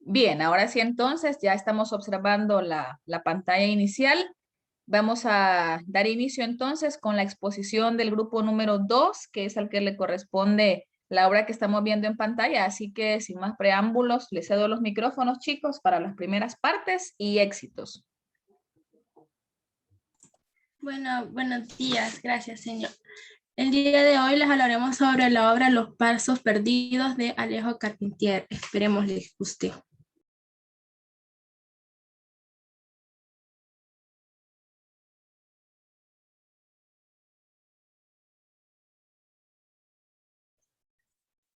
Bien, ahora sí entonces ya estamos observando la pantalla inicial. Vamos a dar inicio entonces con la exposición del grupo número 2, que es al que le corresponde la obra que estamos viendo en pantalla. Así que sin más preámbulos, les cedo los micrófonos, chicos, para las primeras partes y éxitos. Bueno, buenos días, gracias señor. El día de hoy les hablaremos sobre la obra Los pasos perdidos de Alejo Carpentier. Esperemos les guste.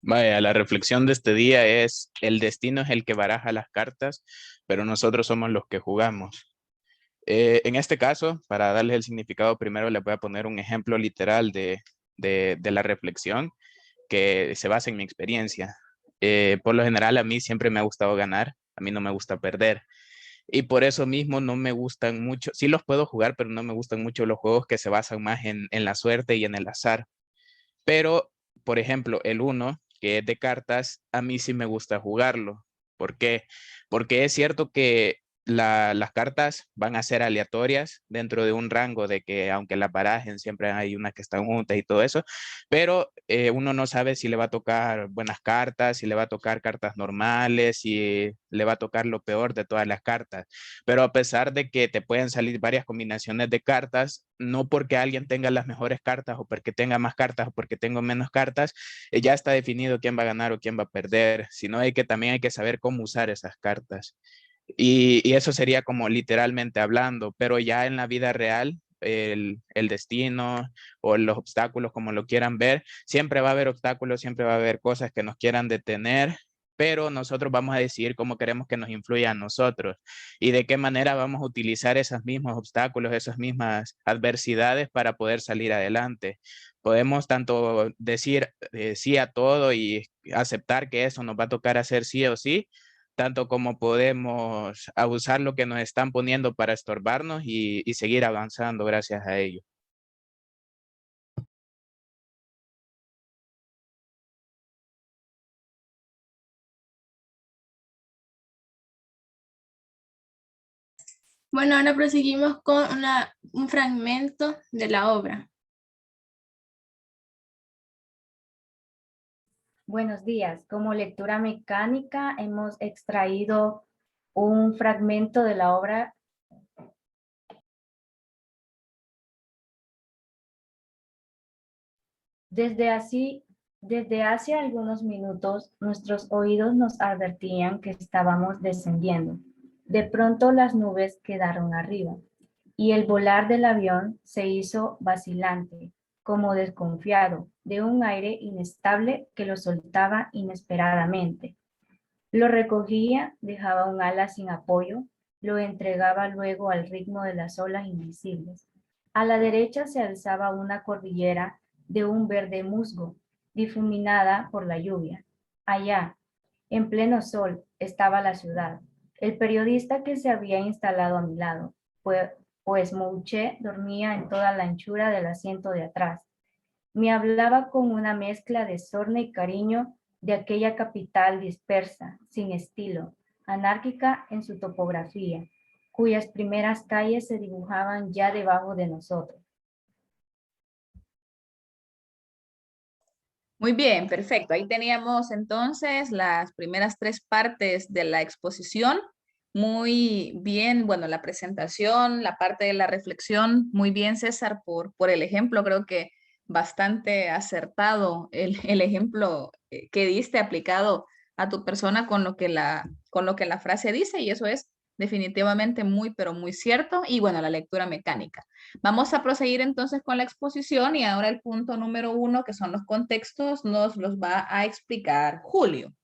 Vaya, la reflexión de este día es: el destino es el que baraja las cartas, pero nosotros somos los que jugamos. En este caso, para darles el significado, primero les voy a poner un ejemplo literal de la reflexión que se basa en mi experiencia. Por lo general, a mí siempre me ha gustado ganar, a mí no me gusta perder. Y por eso mismo no me gustan mucho, sí los puedo jugar, pero no me gustan mucho los juegos que se basan más en la suerte y en el azar. Pero, por ejemplo, el uno, que es de cartas, a mí sí me gusta jugarlo. ¿Por qué? Porque es cierto que las cartas van a ser aleatorias dentro de un rango de que aunque las barajen, siempre hay unas que están juntas y todo eso, pero uno no sabe si le va a tocar buenas cartas, si le va a tocar cartas normales, si le va a tocar lo peor de todas las cartas. Pero a pesar de que te pueden salir varias combinaciones de cartas, no porque alguien tenga las mejores cartas o porque tenga más cartas o porque tengo menos cartas, ya está definido quién va a ganar o quién va a perder, sino hay que también hay que saber cómo usar esas cartas. Y eso sería como literalmente hablando, pero ya en la vida real, el destino o los obstáculos, como lo quieran ver, siempre va a haber obstáculos, siempre va a haber cosas que nos quieran detener, pero nosotros vamos a decidir cómo queremos que nos influya a nosotros y de qué manera vamos a utilizar esos mismos obstáculos, esas mismas adversidades para poder salir adelante. Podemos tanto decir sí a todo y aceptar que eso nos va a tocar hacer sí o sí, tanto como podemos abusar lo que nos están poniendo para estorbarnos y seguir avanzando gracias a ello. Bueno, ahora proseguimos con un fragmento de la obra. Buenos días. Como lectura mecánica hemos extraído un fragmento de la obra desde hace algunos minutos nuestros oídos nos advertían que estábamos descendiendo. De pronto las nubes quedaron arriba y el volar del avión se hizo vacilante, como desconfiado de un aire inestable que lo soltaba inesperadamente. Lo recogía, dejaba un ala sin apoyo, lo entregaba luego al ritmo de las olas invisibles. A la derecha se alzaba una cordillera de un verde musgo, difuminada por la lluvia. Allá, en pleno sol, estaba la ciudad. El periodista que se había instalado a mi lado, pues Mouché dormía en toda la anchura del asiento de atrás. Me hablaba con una mezcla de sorna y cariño de aquella capital dispersa, sin estilo, anárquica en su topografía, cuyas primeras calles se dibujaban ya debajo de nosotros. Muy bien, perfecto. Ahí teníamos entonces las primeras tres partes de la exposición. Muy bien, bueno, la presentación, la parte de la reflexión, muy bien, César, por el ejemplo. Creo que bastante acertado el ejemplo que diste aplicado a tu persona con lo que la frase dice, y eso es definitivamente muy, pero muy cierto. Y bueno, la lectura mecánica. Vamos a proseguir entonces con la exposición y ahora el punto número 1, que son los contextos, nos los va a explicar Julio.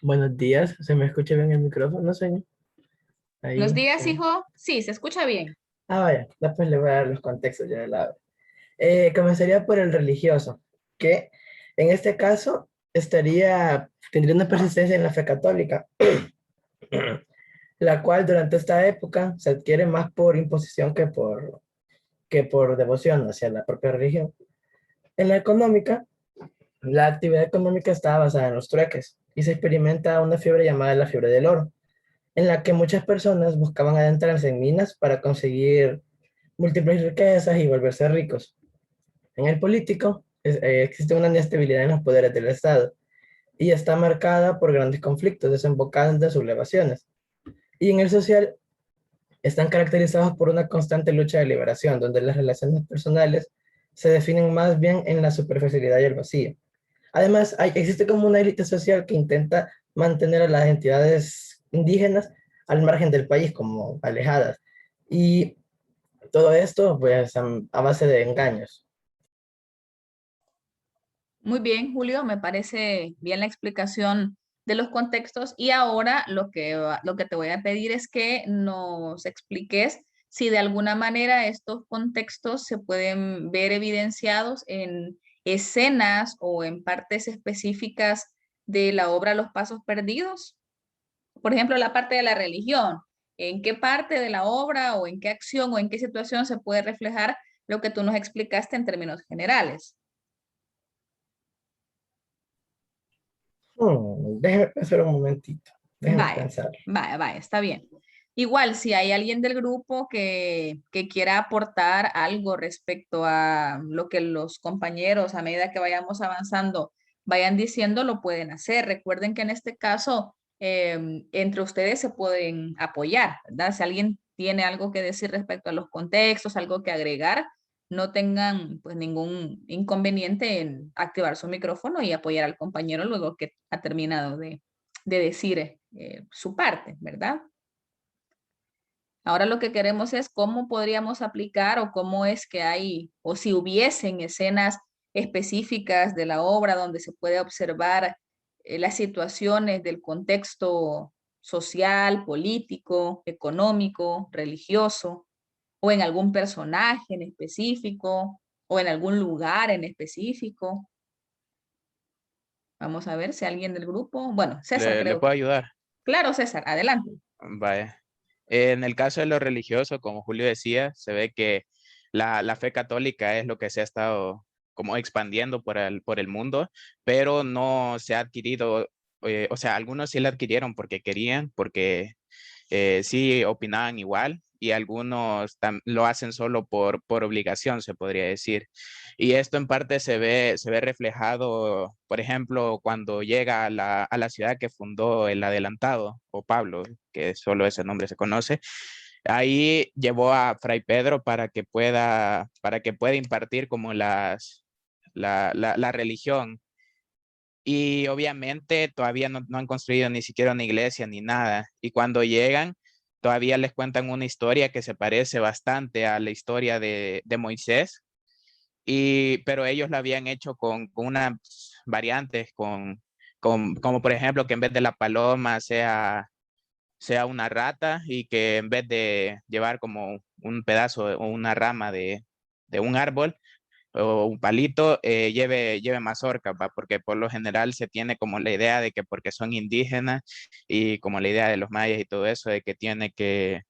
Buenos días, ¿se me escucha bien el micrófono, señor? Ahí, Buenos días, sí. hijo. Sí, se escucha bien. Vaya, después le voy a dar los contextos ya de la obra. Comenzaría por el religioso, que en este caso tendría una persistencia en la fe católica, la cual durante esta época se adquiere más por imposición que por devoción hacia la propia religión. En la económica, La actividad económica está basada en los trueques y se experimenta una fiebre llamada la fiebre del oro, en la que muchas personas buscaban adentrarse en minas para conseguir múltiples riquezas y volverse ricos. En el político existe una inestabilidad en los poderes del Estado y está marcada por grandes conflictos desembocando en sublevaciones. Y en el social están caracterizados por una constante lucha de liberación, donde las relaciones personales se definen más bien en la superficialidad y el vacío. Además, existe como una élite social que intenta mantener a las entidades indígenas al margen del país, como alejadas. Y todo esto, pues, a base de engaños. Muy bien, Julio, me parece bien la explicación de los contextos y ahora lo que te voy a pedir es que nos expliques si de alguna manera estos contextos se pueden ver evidenciados en escenas o en partes específicas de la obra Los Pasos Perdidos. Por ejemplo, la parte de la religión. ¿En qué parte de la obra o en qué acción o en qué situación se puede reflejar lo que tú nos explicaste en términos generales? Déjeme pensar un momentito. Déjeme Vaya, pensar. vaya, está bien. Igual, si hay alguien del grupo que quiera aportar algo respecto a lo que los compañeros, a medida que vayamos avanzando, vayan diciendo, lo pueden hacer. Recuerden que en este caso, entre ustedes se pueden apoyar, ¿verdad? Si alguien tiene algo que decir respecto a los contextos, algo que agregar, no tengan pues ningún inconveniente en activar su micrófono y apoyar al compañero luego que ha terminado de decir su parte, ¿verdad? Ahora lo que queremos es cómo podríamos aplicar o cómo es que hay, o si hubiesen escenas específicas de la obra donde se puede observar las situaciones del contexto social, político, económico, religioso, o en algún personaje en específico, o en algún lugar en específico. Vamos a ver si alguien del grupo, bueno, César ¿Le creo puedo que. ayudar? Claro, César, adelante. Vaya. En el caso de lo religioso, como Julio decía, se ve que la fe católica es lo que se ha estado como expandiendo por el mundo, pero no se ha adquirido, o sea, algunos sí la adquirieron porque querían, porque sí opinaban igual y algunos lo hacen solo por obligación, se podría decir. Y esto en parte se ve reflejado, por ejemplo, cuando llega a la ciudad que fundó el adelantado, o Pablo, que solo ese nombre se conoce. Ahí llevó a Fray Pedro para que pueda impartir como la religión. Y obviamente todavía no han construido ni siquiera una iglesia ni nada. Y cuando llegan, todavía les cuentan una historia que se parece bastante a la historia de Moisés. Pero ellos la habían hecho con unas variantes, como por ejemplo que en vez de la paloma sea una rata y que en vez de llevar como un pedazo o una rama de un árbol, o un palito, lleve mazorca, ¿va? Porque por lo general se tiene como la idea de que porque son indígenas y como la idea de los mayas y todo eso, de que tiene que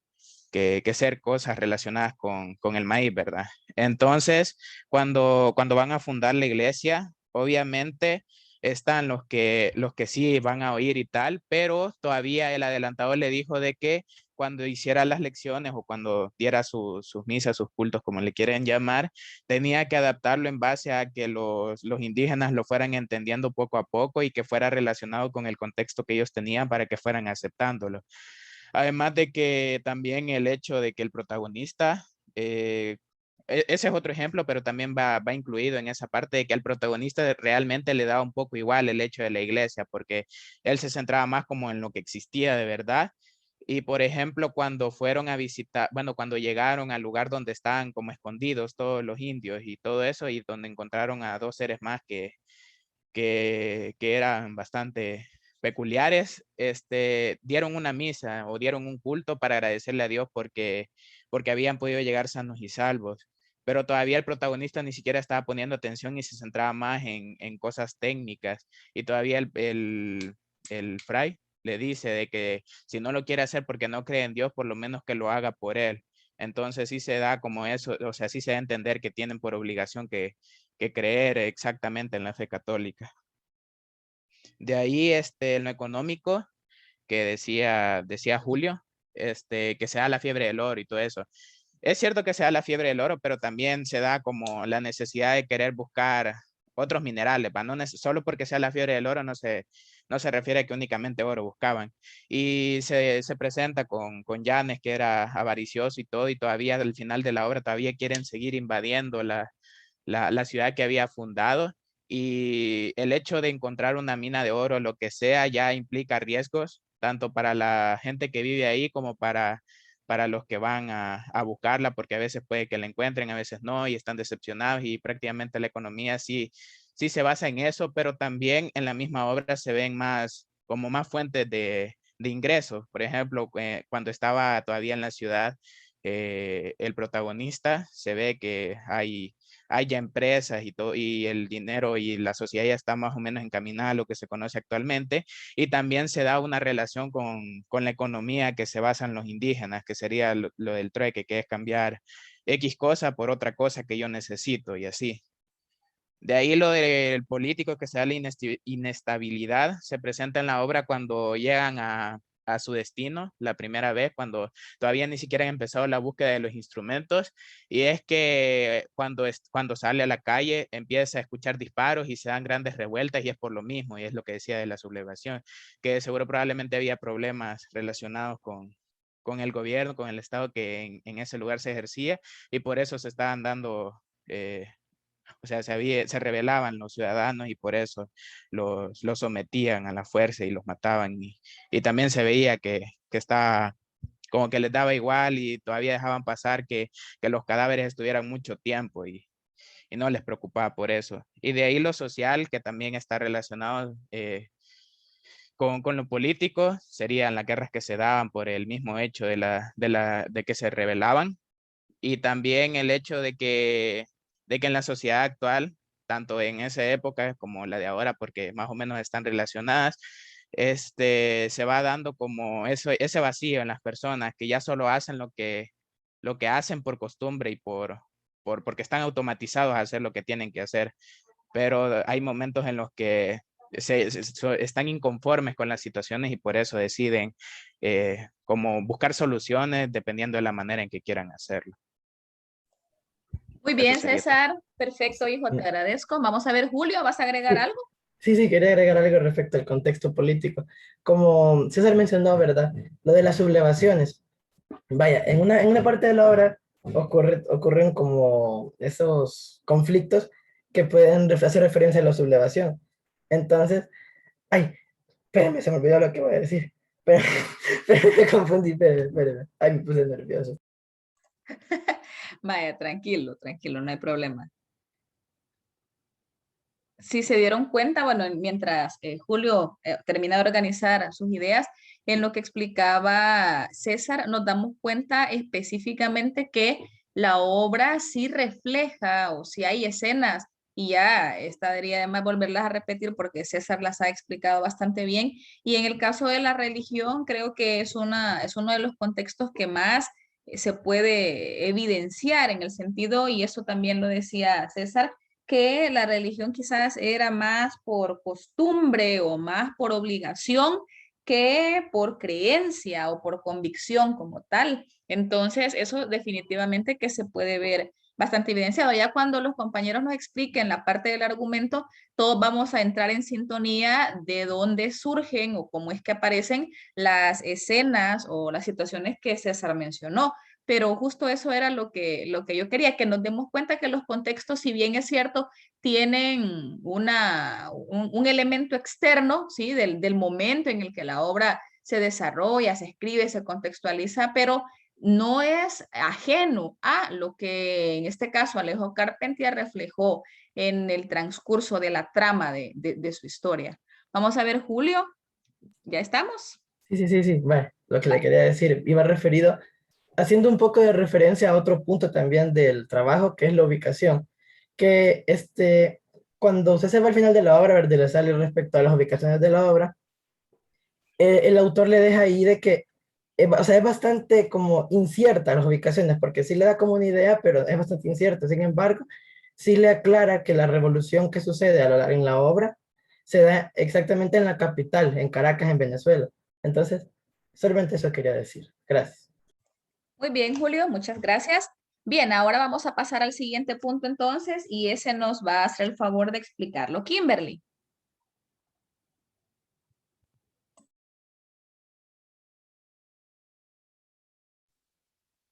ser cosas relacionadas con el maíz, ¿verdad? Entonces, cuando van a fundar la iglesia, obviamente están los que sí van a oír y tal, pero todavía el adelantador le dijo de que cuando hiciera las lecciones o cuando diera sus misas, sus cultos, como le quieren llamar, tenía que adaptarlo en base a que los indígenas lo fueran entendiendo poco a poco y que fuera relacionado con el contexto que ellos tenían para que fueran aceptándolo. Además de que también el hecho de que el protagonista, ese es otro ejemplo, pero también va incluido en esa parte de que al protagonista realmente le daba un poco igual el hecho de la iglesia, porque él se centraba más como en lo que existía de verdad. Y por ejemplo, cuando fueron a visitar, bueno, cuando llegaron al lugar donde estaban como escondidos todos los indios y todo eso, y donde encontraron a dos seres más que eran bastante peculiares, dieron una misa o dieron un culto para agradecerle a Dios porque habían podido llegar sanos y salvos. Pero todavía el protagonista ni siquiera estaba poniendo atención y se centraba más en cosas técnicas. Y todavía el fray le dice de que si no lo quiere hacer porque no cree en Dios, por lo menos que lo haga por él. Entonces sí se da como eso, o sea, sí se da a entender que tienen por obligación que que creer exactamente en la fe católica. De ahí, en lo económico, que decía Julio, que se da la fiebre del oro y todo eso. Es cierto que se da la fiebre del oro, pero también se da como la necesidad de querer buscar otros minerales, ¿va? Solo porque sea la fiebre del oro no se refiere a que únicamente oro buscaban. Y se presenta con Yanes, que era avaricioso y todo, y todavía al final de la obra todavía quieren seguir invadiendo la ciudad que había fundado. Y el hecho de encontrar una mina de oro, lo que sea, ya implica riesgos, tanto para la gente que vive ahí como para los que van a buscarla, porque a veces puede que la encuentren, a veces no, y están decepcionados, y prácticamente la economía sí se basa en eso, pero también en la misma obra se ven como más fuentes de ingresos. Por ejemplo, cuando estaba todavía en la ciudad, el protagonista se ve que hay ya empresas y todo, y el dinero y la sociedad ya está más o menos encaminada a lo que se conoce actualmente, y también se da una relación con la economía que se basa en los indígenas, que sería lo del trueque, que es cambiar X cosa por otra cosa que yo necesito y así. De ahí lo del político, que se da la inestabilidad, se presenta en la obra cuando llegan a su destino la primera vez, cuando todavía ni siquiera han empezado la búsqueda de los instrumentos, y es que cuando sale a la calle empieza a escuchar disparos y se dan grandes revueltas, y es por lo mismo, y es lo que decía de la sublevación, que seguro probablemente había problemas relacionados con el gobierno, con el Estado que en ese lugar se ejercía, y por eso se estaban dando... o sea, se rebelaban los ciudadanos y por eso los sometían a la fuerza y los mataban. Y también se veía que estaba como que les daba igual, y todavía dejaban pasar que los cadáveres estuvieran mucho tiempo, y no les preocupaba por eso. Y de ahí lo social, que también está relacionado con lo político, serían las guerras que se daban por el mismo hecho de que se rebelaban, y también el hecho de que en la sociedad actual, tanto en esa época como la de ahora, porque más o menos están relacionadas, se va dando como ese vacío en las personas, que ya solo hacen lo que hacen por costumbre y porque están automatizados a hacer lo que tienen que hacer. Pero hay momentos en los que están inconformes con las situaciones, y por eso deciden como buscar soluciones dependiendo de la manera en que quieran hacerlo. Muy Eso bien, sería. César. Perfecto, hijo, te agradezco. Vamos a ver, Julio, ¿vas a agregar algo? Sí, quería agregar algo respecto al contexto político. Como César mencionó, ¿verdad? Lo de las sublevaciones. Vaya, en una parte de la obra ocurren como esos conflictos que pueden hacer referencia a la sublevación. Entonces, ay, espérame, se me olvidó lo que voy a decir. Pero, me confundí, espérame. Ay, me puse nervioso. Vaya, tranquilo, tranquilo, no hay problema. Si se dieron cuenta, bueno, mientras Julio termina de organizar sus ideas, en lo que explicaba César, nos damos cuenta específicamente que la obra sí refleja, o si hay escenas, y ya estaría de más volverlas a repetir porque César las ha explicado bastante bien. Y en el caso de la religión, creo que es uno de los contextos que más se puede evidenciar en el sentido, y eso también lo decía César, que la religión quizás era más por costumbre o más por obligación que por creencia o por convicción como tal. Entonces, eso definitivamente que se puede ver bastante evidenciado. Ya cuando los compañeros nos expliquen la parte del argumento, todos vamos a entrar en sintonía de dónde surgen o cómo es que aparecen las escenas o las situaciones que César mencionó, pero justo eso era lo que yo quería, que nos demos cuenta que los contextos, si bien es cierto, tienen un elemento externo, ¿sí? Del momento en el que la obra se desarrolla, se escribe, se contextualiza, pero no es ajeno a lo que en este caso Alejo Carpentier reflejó en el transcurso de la trama de su historia. Vamos a ver, Julio, ¿ya estamos? Sí. Bueno, lo que le Vale. quería decir, iba referido, haciendo un poco de referencia a otro punto también del trabajo, que es la ubicación. Que cuando usted se va al final de la obra, a ver, de la sale respecto a las ubicaciones de la obra, el autor le deja ahí de que, o sea, es bastante como incierta las ubicaciones, porque sí le da como una idea, pero es bastante incierto. Sin embargo, sí le aclara que la revolución que sucede en la obra se da exactamente en la capital, en Caracas, en Venezuela. Entonces, solamente eso quería decir. Gracias. Muy bien, Julio, muchas gracias. Bien, ahora vamos a pasar al siguiente punto entonces y ese nos va a hacer el favor de explicarlo. Kimberly.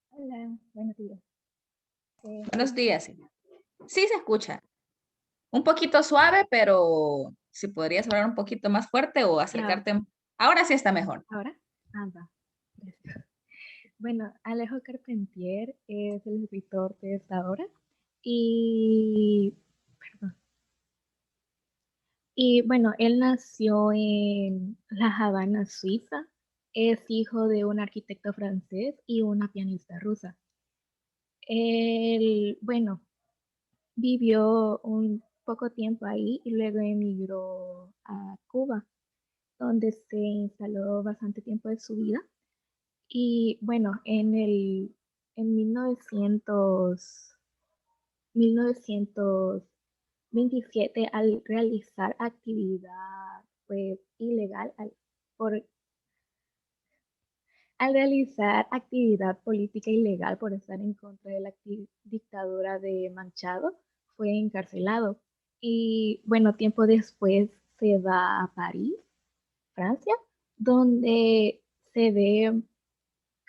Hola, buenos días. Buenos días. Sí se escucha. Un poquito suave, pero si podrías hablar un poquito más fuerte o acercarte. Ahora sí está mejor. ¿Ahora? Va. Gracias. Bueno, Alejo Carpentier es el escritor de esta obra y, perdón. Y bueno, él nació en La Habana, Suiza. Es hijo de un arquitecto francés y una pianista rusa. Él, bueno, vivió un poco tiempo ahí y luego emigró a Cuba, donde se instaló bastante tiempo de su vida. Y bueno, en 1927, al realizar actividad pues, ilegal, al realizar actividad política ilegal por estar en contra de la dictadura de Manchado, fue encarcelado. Y bueno, tiempo después se va a París, Francia, donde se ve,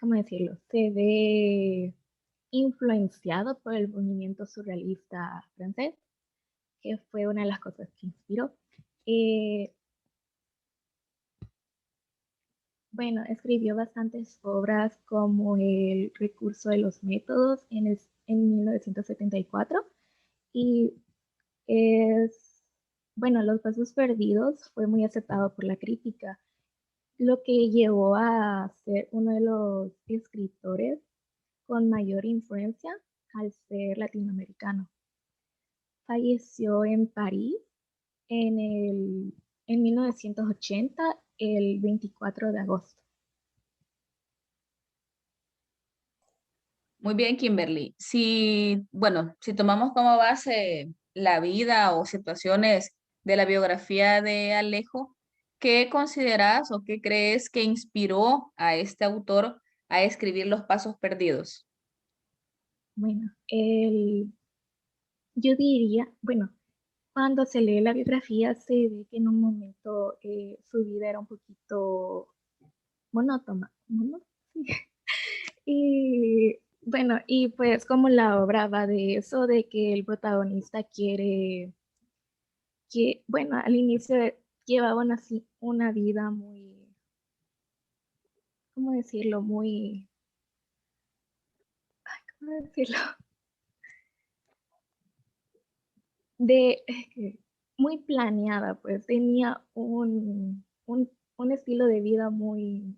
¿cómo decirlo? Se ve influenciado por el movimiento surrealista francés, que fue una de las cosas que inspiró. Eh, bueno, escribió bastantes obras como El recurso de los métodos en 1974 y es, bueno, Los pasos perdidos fue muy aceptado por la crítica, lo que llevó a ser uno de los escritores con mayor influencia al ser latinoamericano. Falleció en París en 1980, el 24 de agosto. Muy bien, Kimberly. Si, bueno, si tomamos como base la vida o situaciones de la biografía de Alejo, ¿qué consideras o qué crees que inspiró a este autor a escribir Los Pasos Perdidos? Bueno, yo diría, bueno, cuando se lee la biografía se ve que en un momento su vida era un poquito monótona, sí. Y bueno, y pues como la obra va de eso, de que el protagonista bueno, al inicio llevaba una vida muy, ¿cómo decirlo? ¿Cómo decirlo? De, muy planeada, pues tenía un estilo de vida muy,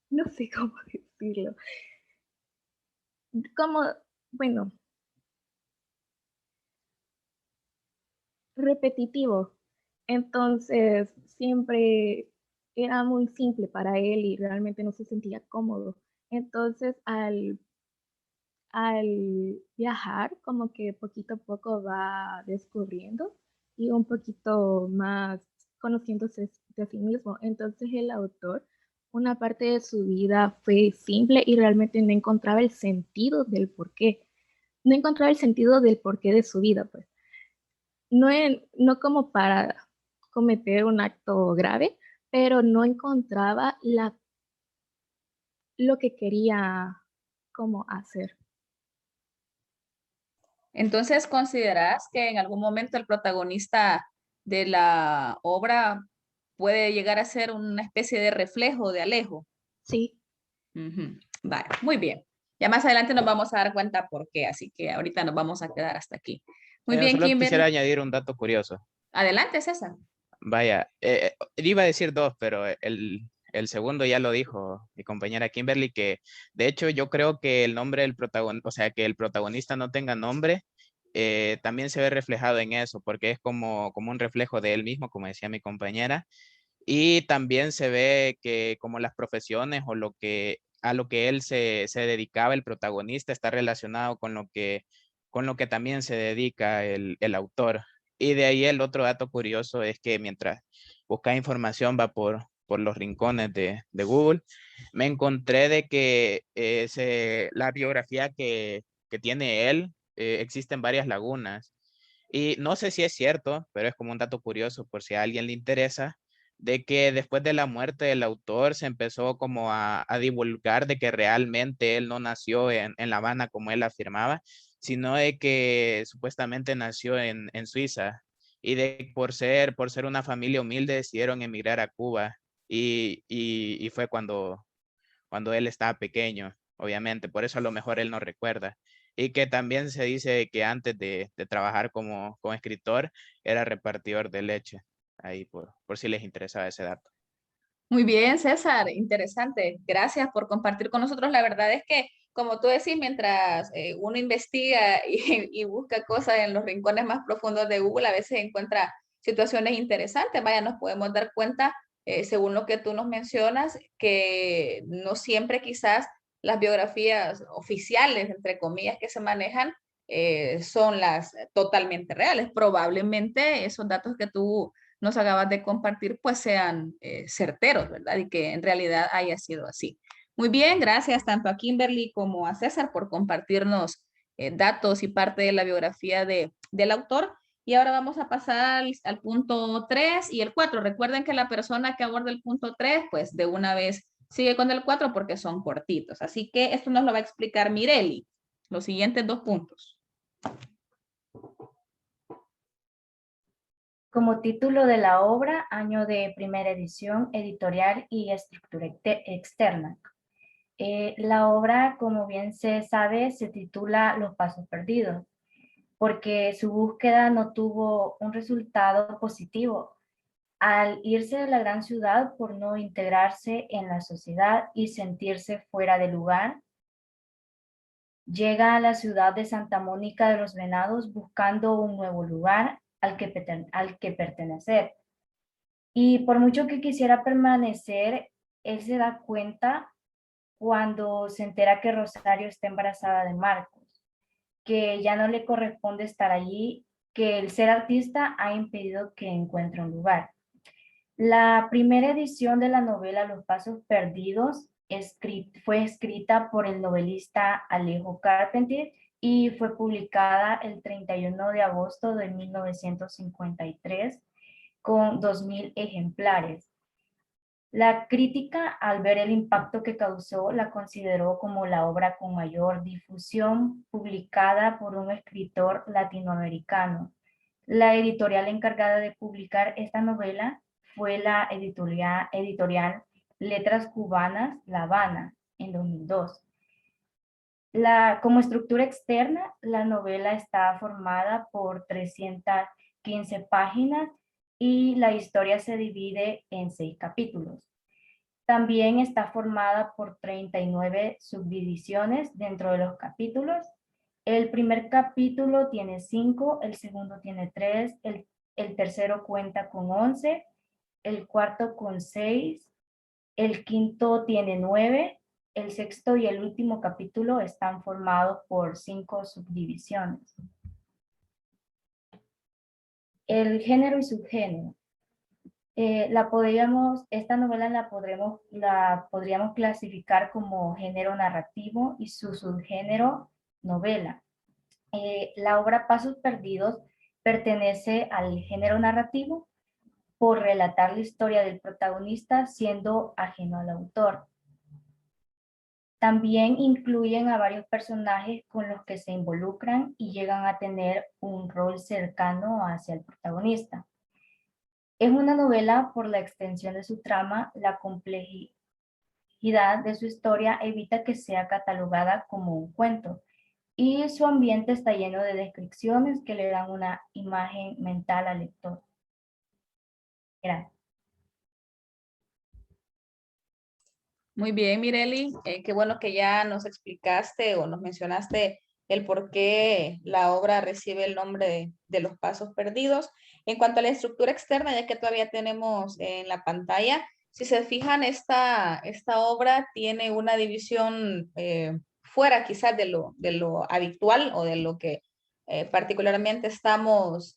no sé cómo decirlo, como, bueno, repetitivo. Entonces, siempre era muy simple para él y realmente no se sentía cómodo. Entonces, al viajar, como que poquito a poco va descubriendo y un poquito más conociéndose de sí mismo. Entonces, el autor, una parte de su vida fue simple y realmente no encontraba el sentido del porqué. No encontraba el sentido del porqué de su vida, pues. No como para cometer un acto grave, pero no encontraba lo que quería como hacer. Entonces, ¿consideras que en algún momento el protagonista de la obra puede llegar a ser una especie de reflejo de Alejo? Sí, Ujú. Vale, muy bien. Ya más adelante nos vamos a dar cuenta por qué, así que ahorita nos vamos a quedar hasta aquí. Muy bien, Solo quisiera Kimberly. añadir un dato curioso. Adelante, César. Vaya, iba a decir dos, pero el segundo ya lo dijo mi compañera Kimberly, que de hecho yo creo que el nombre del protagonista, o sea, que el protagonista no tenga nombre, también se ve reflejado en eso, porque es como un reflejo de él mismo, como decía mi compañera. Y también se ve que como las profesiones o lo que a lo que él se dedicaba, el protagonista, está relacionado con lo que también se dedica el autor. Y de ahí el otro dato curioso es que mientras buscaba información va por los rincones de Google, me encontré de que la biografía que tiene él, existen varias lagunas. Y no sé si es cierto, pero es como un dato curioso por si a alguien le interesa, de que después de la muerte del autor se empezó como a divulgar de que realmente él no nació en La Habana como él afirmaba, sino de que supuestamente nació en Suiza y de por ser una familia humilde decidieron emigrar a Cuba y fue cuando él estaba pequeño, obviamente, por eso a lo mejor él no recuerda. Y que también se dice que antes de trabajar como escritor era repartidor de leche, ahí por si les interesaba ese dato. Muy bien, César, interesante. Gracias por compartir con nosotros. La verdad es que, como tú decís, mientras uno investiga y busca cosas en los rincones más profundos de Google, a veces encuentra situaciones interesantes. Vaya, nos podemos dar cuenta, según lo que tú nos mencionas, que no siempre quizás las biografías oficiales, entre comillas, que se manejan, son las totalmente reales. Probablemente esos datos que tú nos acabas de compartir, pues sean certeros, ¿verdad? Y que en realidad haya sido así. Muy bien, gracias tanto a Kimberly como a César por compartirnos datos y parte de la biografía del autor. Y ahora vamos a pasar al punto 3 y el 4. Recuerden que la persona que aborda el punto 3, pues de una vez sigue con el 4 porque son cortitos. Así que esto nos lo va a explicar Mireli, los siguientes 2 puntos. Como título de la obra, año de primera edición, editorial y estructura externa. La obra, como bien se sabe, se titula Los Pasos Perdidos, porque su búsqueda no tuvo un resultado positivo. Al irse de la gran ciudad por no integrarse en la sociedad y sentirse fuera de lugar, llega a la ciudad de Santa Mónica de los Venados buscando un nuevo lugar al que pertenecer. Y por mucho que quisiera permanecer, él se da cuenta cuando se entera que Rosario está embarazada de Marcos, que ya no le corresponde estar allí, que el ser artista ha impedido que encuentre un lugar. La primera edición de la novela Los Pasos Perdidos fue escrita por el novelista Alejo Carpentier y fue publicada el 31 de agosto de 1953 con 2.000 ejemplares. La crítica, al ver el impacto que causó, la consideró como la obra con mayor difusión publicada por un escritor latinoamericano. La editorial encargada de publicar esta novela fue la editorial Letras Cubanas La Habana en 2002. Como estructura externa, la novela está formada por 315 páginas y la historia se divide en 6 capítulos. También está formada por 39 subdivisiones dentro de los capítulos. El primer capítulo tiene 5, el segundo tiene 3, el tercero cuenta con 11, el cuarto con 6, el quinto tiene 9, el sexto y el último capítulo están formados por 5 subdivisiones. El género y subgénero. Esta novela la podríamos clasificar como género narrativo y su subgénero novela. La obra Pasos Perdidos pertenece al género narrativo por relatar la historia del protagonista siendo ajeno al autor. También incluyen a varios personajes con los que se involucran y llegan a tener un rol cercano hacia el protagonista. Es una novela por la extensión de su trama, la complejidad de su historia evita que sea catalogada como un cuento, y su ambiente está lleno de descripciones que le dan una imagen mental al lector. Gracias. Muy bien, Mireli. Qué bueno que ya nos explicaste o nos mencionaste el por qué la obra recibe el nombre de Los Pasos Perdidos. En cuanto a la estructura externa, ya que todavía tenemos en la pantalla, Si se fijan, esta obra tiene una división fuera quizás de lo habitual o de lo que particularmente estamos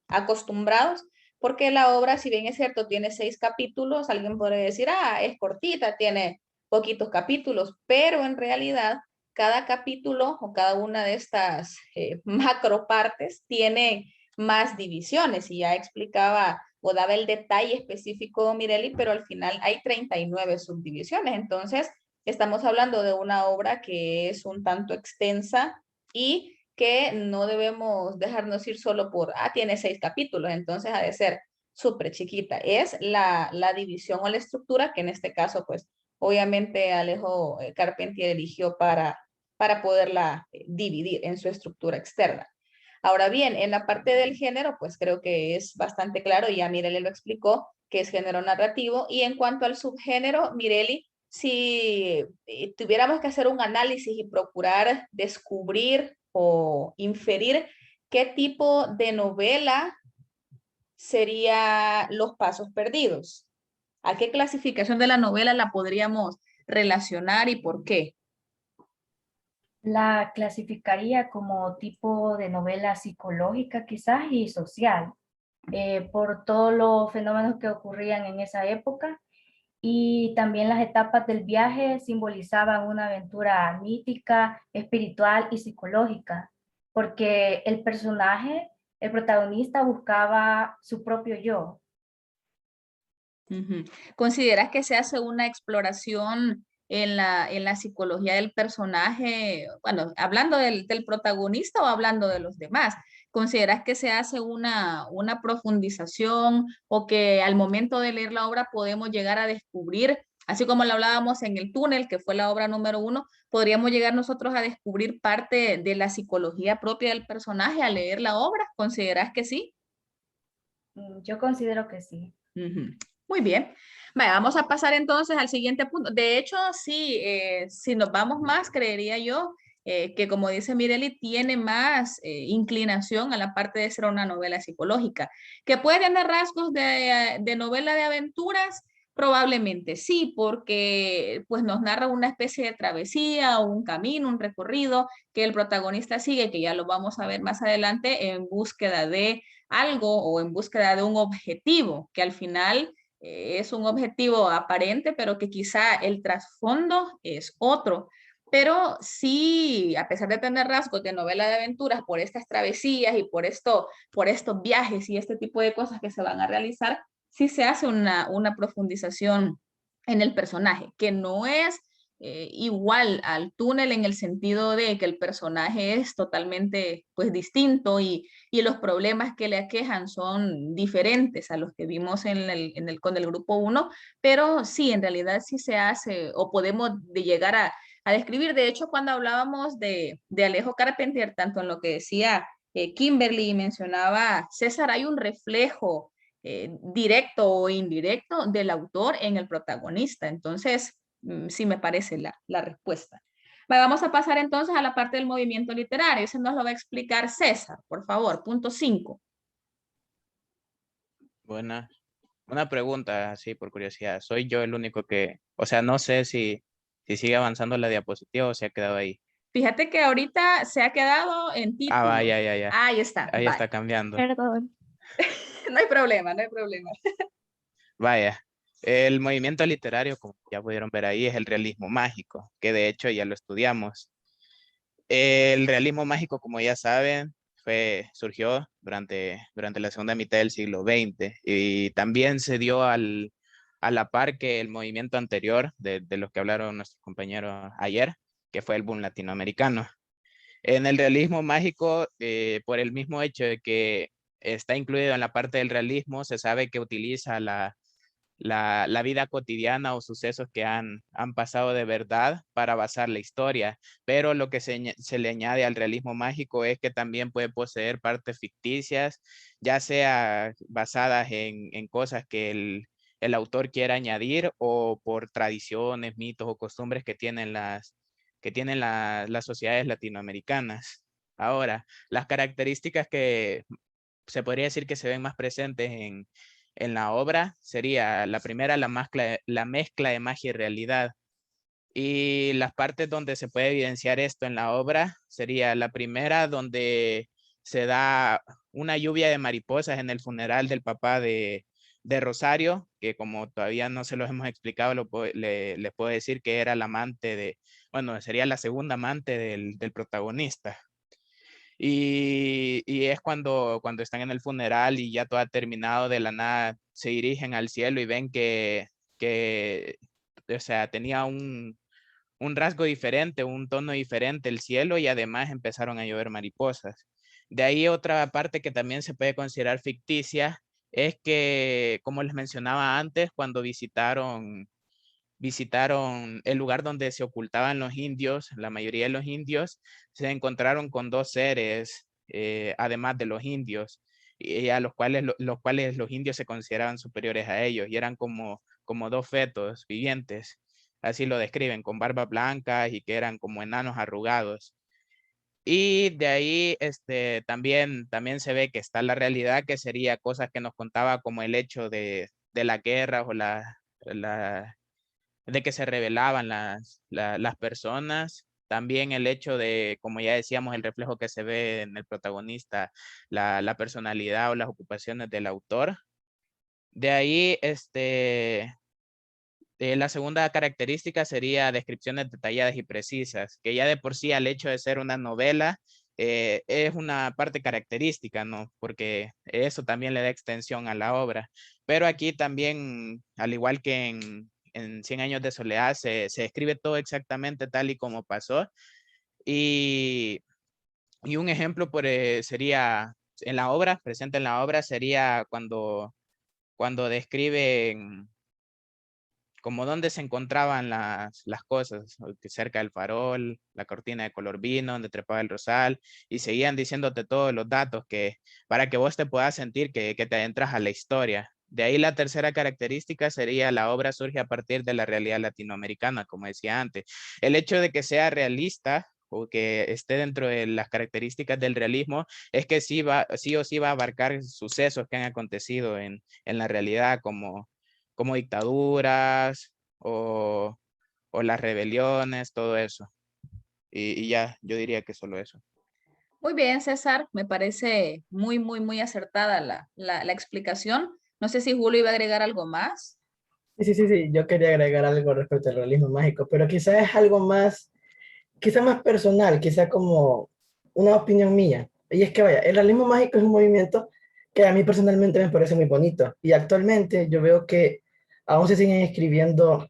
acostumbrados, porque la obra, si bien es cierto, tiene 6 capítulos, alguien podría decir, ah, es cortita, tiene poquitos capítulos, pero en realidad cada capítulo o cada una de estas macro partes tiene más divisiones, y ya explicaba o daba el detalle específico Mireli, pero al final hay 39 subdivisiones. Entonces, estamos hablando de una obra que es un tanto extensa y que no debemos dejarnos ir solo por, ah, tiene 6 capítulos, entonces ha de ser súper chiquita. Es la división o la estructura que en este caso, pues, obviamente Alejo Carpentier eligió para poderla dividir en su estructura externa. Ahora bien, en la parte del género, pues creo que es bastante claro, ya Mireli lo explicó, que es género narrativo. Y en cuanto al subgénero, Mireli, si tuviéramos que hacer un análisis y procurar descubrir o inferir qué tipo de novela sería Los Pasos Perdidos, ¿a qué clasificación de la novela la podríamos relacionar y por qué? La clasificaría como tipo de novela psicológica quizás y social, por todos los fenómenos que ocurrían en esa época, y también las etapas del viaje simbolizaban una aventura mítica, espiritual y psicológica, porque el personaje, el protagonista, buscaba su propio yo. ¿Consideras que se hace una exploración en la psicología del personaje? Bueno, hablando del protagonista o hablando de los demás. ¿Consideras que se hace una profundización o que al momento de leer la obra podemos llegar a descubrir, así como lo hablábamos en El Túnel, que fue la obra número 1, podríamos llegar nosotros a descubrir parte de la psicología propia del personaje al leer la obra? ¿Consideras que sí? Yo considero que sí. Ujú. Muy bien. Vaya, vamos a pasar entonces al siguiente punto. De hecho, sí, si nos vamos más, creería yo que como dice Mireli, tiene más inclinación a la parte de ser una novela psicológica. ¿Que puede tener rasgos de novela de aventuras? Probablemente sí, porque pues nos narra una especie de travesía o un camino, un recorrido que el protagonista sigue, que ya lo vamos a ver más adelante, en búsqueda de algo o en búsqueda de un objetivo, que al final es un objetivo aparente, pero que quizá el trasfondo es otro. Pero sí, a pesar de tener rasgos de novela de aventuras por estas travesías y por estos viajes y este tipo de cosas que se van a realizar, sí se hace una profundización en el personaje, que no es igual al Túnel en el sentido de que el personaje es totalmente pues distinto y los problemas que le aquejan son diferentes a los que vimos con el grupo 1, pero sí, en realidad sí se hace o podemos llegar a describir. De hecho, cuando hablábamos de Alejo Carpentier, tanto en lo que decía Kimberly y mencionaba César, hay un reflejo directo o indirecto del autor en el protagonista. Entonces, sí me parece la respuesta. Vamos a pasar entonces a la parte del movimiento literario. Eso nos lo va a explicar César, por favor. Punto 5. Una pregunta, así por curiosidad. ¿Soy yo el único que, o sea, no sé si sigue avanzando la diapositiva o se ha quedado ahí? Fíjate que ahorita se ha quedado en Ah, títulos. vaya, ya. Ahí está, Ahí vaya. está cambiando. Perdón. No hay problema, no hay problema. Vaya. El movimiento literario, como ya pudieron ver ahí, es el realismo mágico, que de hecho ya lo estudiamos. El realismo mágico, como ya saben, surgió durante la segunda mitad del siglo XX y también se dio a la par que el movimiento anterior de los que hablaron nuestros compañeros ayer, que fue el boom latinoamericano. En el realismo mágico, por el mismo hecho de que está incluido en la parte del realismo, se sabe que utiliza la vida cotidiana o sucesos que han pasado de verdad para basar la historia, pero lo que se le añade al realismo mágico es que también puede poseer partes ficticias, ya sea basadas en cosas que el autor quiera añadir o por tradiciones, mitos o costumbres que tienen las sociedades latinoamericanas. Ahora, las características que se podría decir que se ven más presentes en la obra sería la primera, la mezcla de magia y realidad. Y las partes donde se puede evidenciar esto en la obra sería la primera, donde se da una lluvia de mariposas en el funeral del papá de Rosario, que como todavía no se los hemos explicado, les puedo decir que era la amante bueno, sería la segunda amante del protagonista. Y es cuando están en el funeral y ya todo ha terminado, de la nada se dirigen al cielo y ven que o sea, tenía un rasgo diferente, un tono diferente el cielo, y además empezaron a llover mariposas. De ahí otra parte que también se puede considerar ficticia es que, como les mencionaba antes, cuando visitaron el lugar donde se ocultaban los indios, la mayoría de los indios, se encontraron con dos seres, además de los indios, y a los cuales los indios se consideraban superiores a ellos, y eran como dos fetos vivientes, así lo describen, con barba blanca y que eran como enanos arrugados. Y de ahí también se ve que está la realidad, que sería cosas que nos contaba, como el hecho de la guerra o de que se rebelaban las personas. También el hecho de, como ya decíamos, el reflejo que se ve en el protagonista, la personalidad o las ocupaciones del autor. De ahí, la segunda característica sería descripciones detalladas y precisas, que ya de por sí, al hecho de ser una novela, es una parte característica, ¿no? Porque eso también le da extensión a la obra. Pero aquí también, al igual que en 100 años de soledad, se escribe todo exactamente tal y como pasó. Y, y un ejemplo sería en la obra, presente en la obra, sería cuando describen como dónde se encontraban las cosas, cerca del farol, la cortina de color vino, donde trepaba el rosal, y seguían diciéndote todos los datos para que vos te puedas sentir que te adentras a la historia. De ahí la tercera característica sería: la obra surge a partir de la realidad latinoamericana, como decía antes. El hecho de que sea realista o que esté dentro de las características del realismo es que sí o sí va a abarcar sucesos que han acontecido en la realidad, como dictaduras o las rebeliones, todo eso. Y ya, yo diría que solo eso. Muy bien, César, me parece muy, muy, muy acertada la explicación. No sé si Julio iba a agregar algo más. Sí, yo quería agregar algo respecto al realismo mágico, pero quizás es algo más, quizás más personal, quizás como una opinión mía. Y es que vaya, el realismo mágico es un movimiento que a mí personalmente me parece muy bonito. Y actualmente yo veo que aún se siguen escribiendo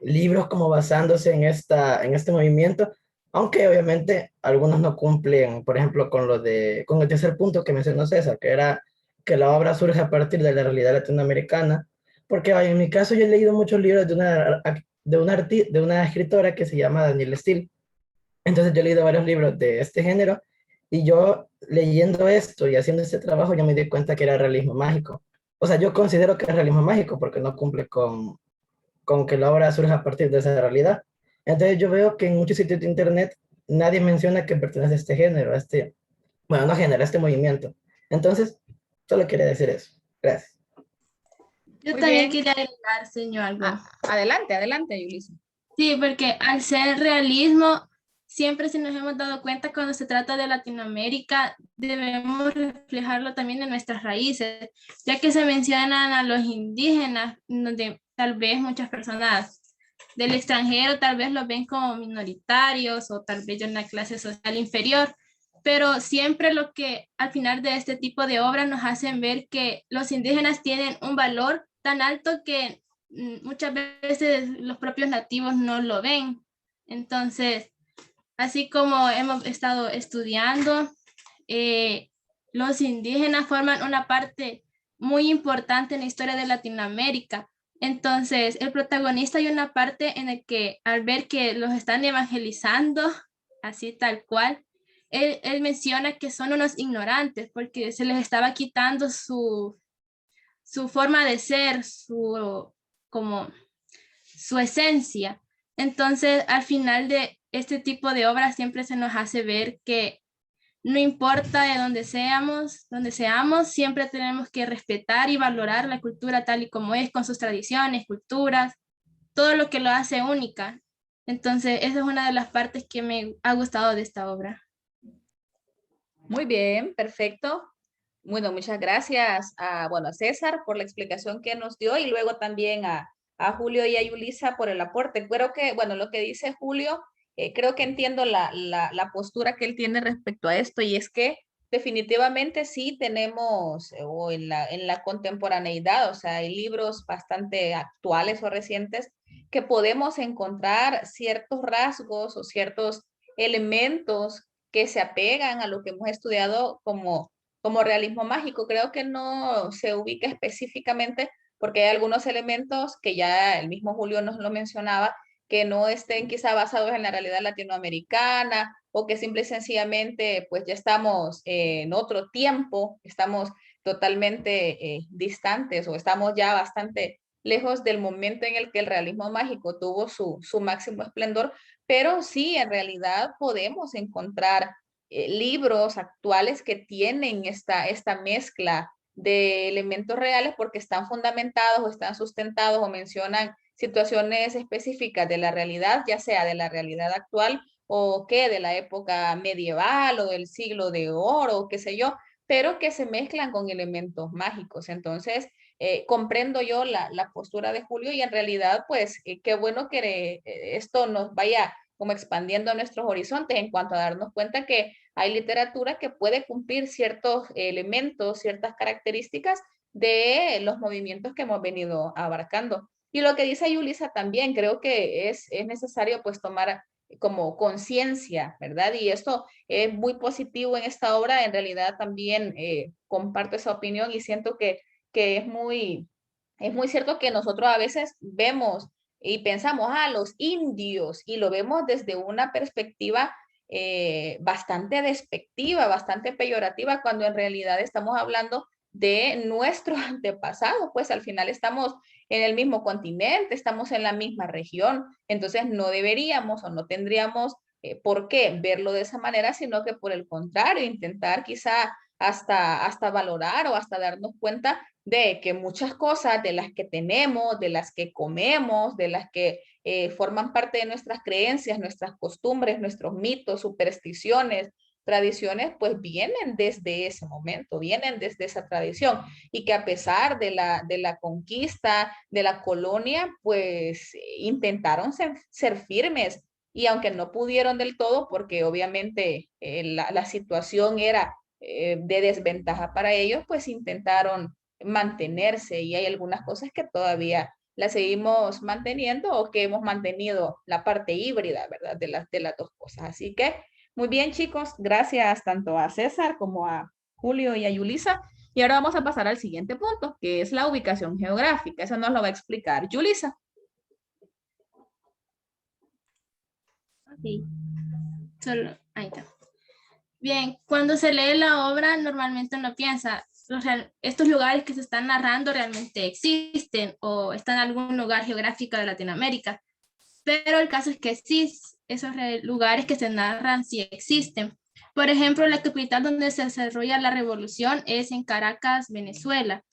libros como basándose en este movimiento, aunque obviamente algunos no cumplen, por ejemplo, con el tercer punto que mencionó César, que era que la obra surge a partir de la realidad latinoamericana, porque vaya, en mi caso yo he leído muchos libros de una escritora que se llama Danielle Steele. Entonces yo he leído varios libros de este género, y yo leyendo esto y haciendo este trabajo yo me di cuenta que era realismo mágico. O sea, yo considero que es realismo mágico porque no cumple con que la obra surja a partir de esa realidad. Entonces yo veo que en muchos sitios de internet nadie menciona que pertenece a este género, bueno, no género, a este movimiento. Entonces, solo quería decir eso. Gracias. Yo Muy también bien. quería agregar, señor, algo. Adelante, adelante, Yulisa. Sí, porque al ser realismo, siempre si nos hemos dado cuenta cuando se trata de Latinoamérica, debemos reflejarlo también en nuestras raíces, ya que se mencionan a los indígenas, donde tal vez muchas personas del extranjero tal vez los ven como minoritarios o tal vez de una clase social inferior, pero siempre lo que al final de este tipo de obras nos hacen ver que los indígenas tienen un valor tan alto que muchas veces los propios nativos no lo ven. Entonces, así como hemos estado estudiando, los indígenas forman una parte muy importante en la historia de Latinoamérica. Entonces, el protagonista hay una parte en la que al ver que los están evangelizando, así tal cual, él menciona que son unos ignorantes porque se les estaba quitando su forma de ser, como su esencia. Entonces, al final de este tipo de obras siempre se nos hace ver que no importa de donde seamos, siempre tenemos que respetar y valorar la cultura tal y como es, con sus tradiciones, culturas, todo lo que lo hace única. Entonces, esa es una de las partes que me ha gustado de esta obra. Muy bien, perfecto. Bueno, muchas gracias a César por la explicación que nos dio y luego también a Julio y a Yulisa por el aporte. Creo que, bueno, lo que dice Julio, creo que entiendo la postura que él tiene respecto a esto y es que definitivamente sí tenemos, o en la contemporaneidad, o sea, hay libros bastante actuales o recientes que podemos encontrar ciertos rasgos o ciertos elementos que se apegan a lo que hemos estudiado como realismo mágico. Creo que no se ubica específicamente porque hay algunos elementos que ya el mismo Julio nos lo mencionaba, que no estén quizá basados en la realidad latinoamericana o que simple y sencillamente pues ya estamos en otro tiempo, estamos totalmente distantes o estamos ya bastante lejos del momento en el que el realismo mágico tuvo su máximo esplendor, pero sí, en realidad podemos encontrar libros actuales que tienen esta mezcla de elementos reales porque están fundamentados o están sustentados o mencionan situaciones específicas de la realidad, ya sea de la realidad actual o que de la época medieval o del siglo de oro, qué sé yo, pero que se mezclan con elementos mágicos. Entonces, comprendo yo la postura de Julio y en realidad, pues, qué bueno que esto nos vaya como expandiendo nuestros horizontes en cuanto a darnos cuenta que hay literatura que puede cumplir ciertos elementos, ciertas características de los movimientos que hemos venido abarcando. Y lo que dice Yulisa también, creo que es necesario pues tomar como conciencia, ¿verdad? Y esto es muy positivo en esta obra, en realidad también comparto esa opinión y siento que es muy cierto que nosotros a veces vemos y pensamos, los indios, y lo vemos desde una perspectiva bastante despectiva, bastante peyorativa, cuando en realidad estamos hablando de nuestro antepasado, pues al final estamos en el mismo continente, estamos en la misma región, entonces no deberíamos o no tendríamos por qué verlo de esa manera, sino que por el contrario, intentar quizá hasta valorar o hasta darnos cuenta de que muchas cosas de las que tenemos, de las que comemos, de las que forman parte de nuestras creencias, nuestras costumbres, nuestros mitos, supersticiones, tradiciones, pues vienen desde ese momento, vienen desde esa tradición y que a pesar de la conquista, de la colonia, pues intentaron ser firmes y aunque no pudieron del todo, porque obviamente la situación era de desventaja para ellos, pues intentaron mantenerse y hay algunas cosas que todavía las seguimos manteniendo o que hemos mantenido la parte híbrida, ¿verdad? De las dos cosas. Así que muy bien, chicos, gracias tanto a César como a Julio y a Yulisa. Y ahora vamos a pasar al siguiente punto, que es la ubicación geográfica. Eso nos lo va a explicar Yulisa. Ok, ahí está. Bien, cuando se lee la obra, normalmente uno piensa, estos lugares que se están narrando realmente existen o están en algún lugar geográfico de Latinoamérica. Pero el caso es que sí, esos lugares que se narran sí existen. Por ejemplo, la capital donde se desarrolla la revolución es en Caracas, Venezuela.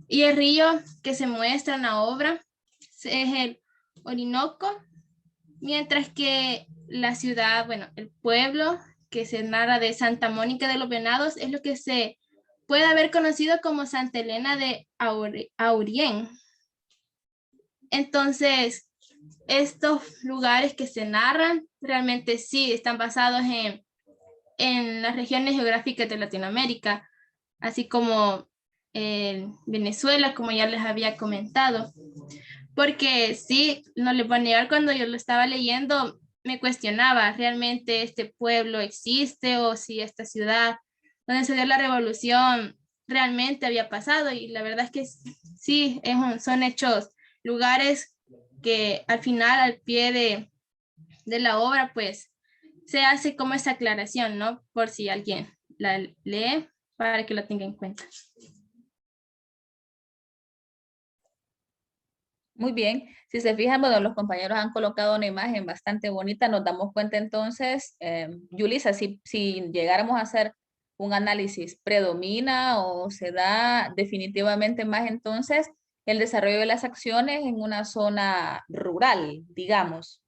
Y el río que se muestra en la obra es el Orinoco, mientras que la ciudad, bueno, el pueblo que se narra de Santa Mónica de los Venados es lo que se puede haber conocido como Santa Elena de Aurien. Entonces, estos lugares que se narran realmente sí están basados en las regiones geográficas de Latinoamérica, así como en Venezuela, como ya les había comentado. Porque sí, no les voy a negar, cuando yo lo estaba leyendo, me cuestionaba, ¿realmente este pueblo existe o si esta ciudad donde se dio la revolución realmente había pasado? Y la verdad es que sí, son hechos, lugares que al final, al pie de la obra, pues se hace como esa aclaración, ¿no? Por si alguien la lee, para que lo tenga en cuenta. Muy bien. Si se fijan, bueno, los compañeros han colocado una imagen bastante bonita. Nos damos cuenta entonces, Yulisa, si llegáramos a hacer un análisis, ¿predomina o se da definitivamente más entonces el desarrollo de las acciones en una zona rural, digamos?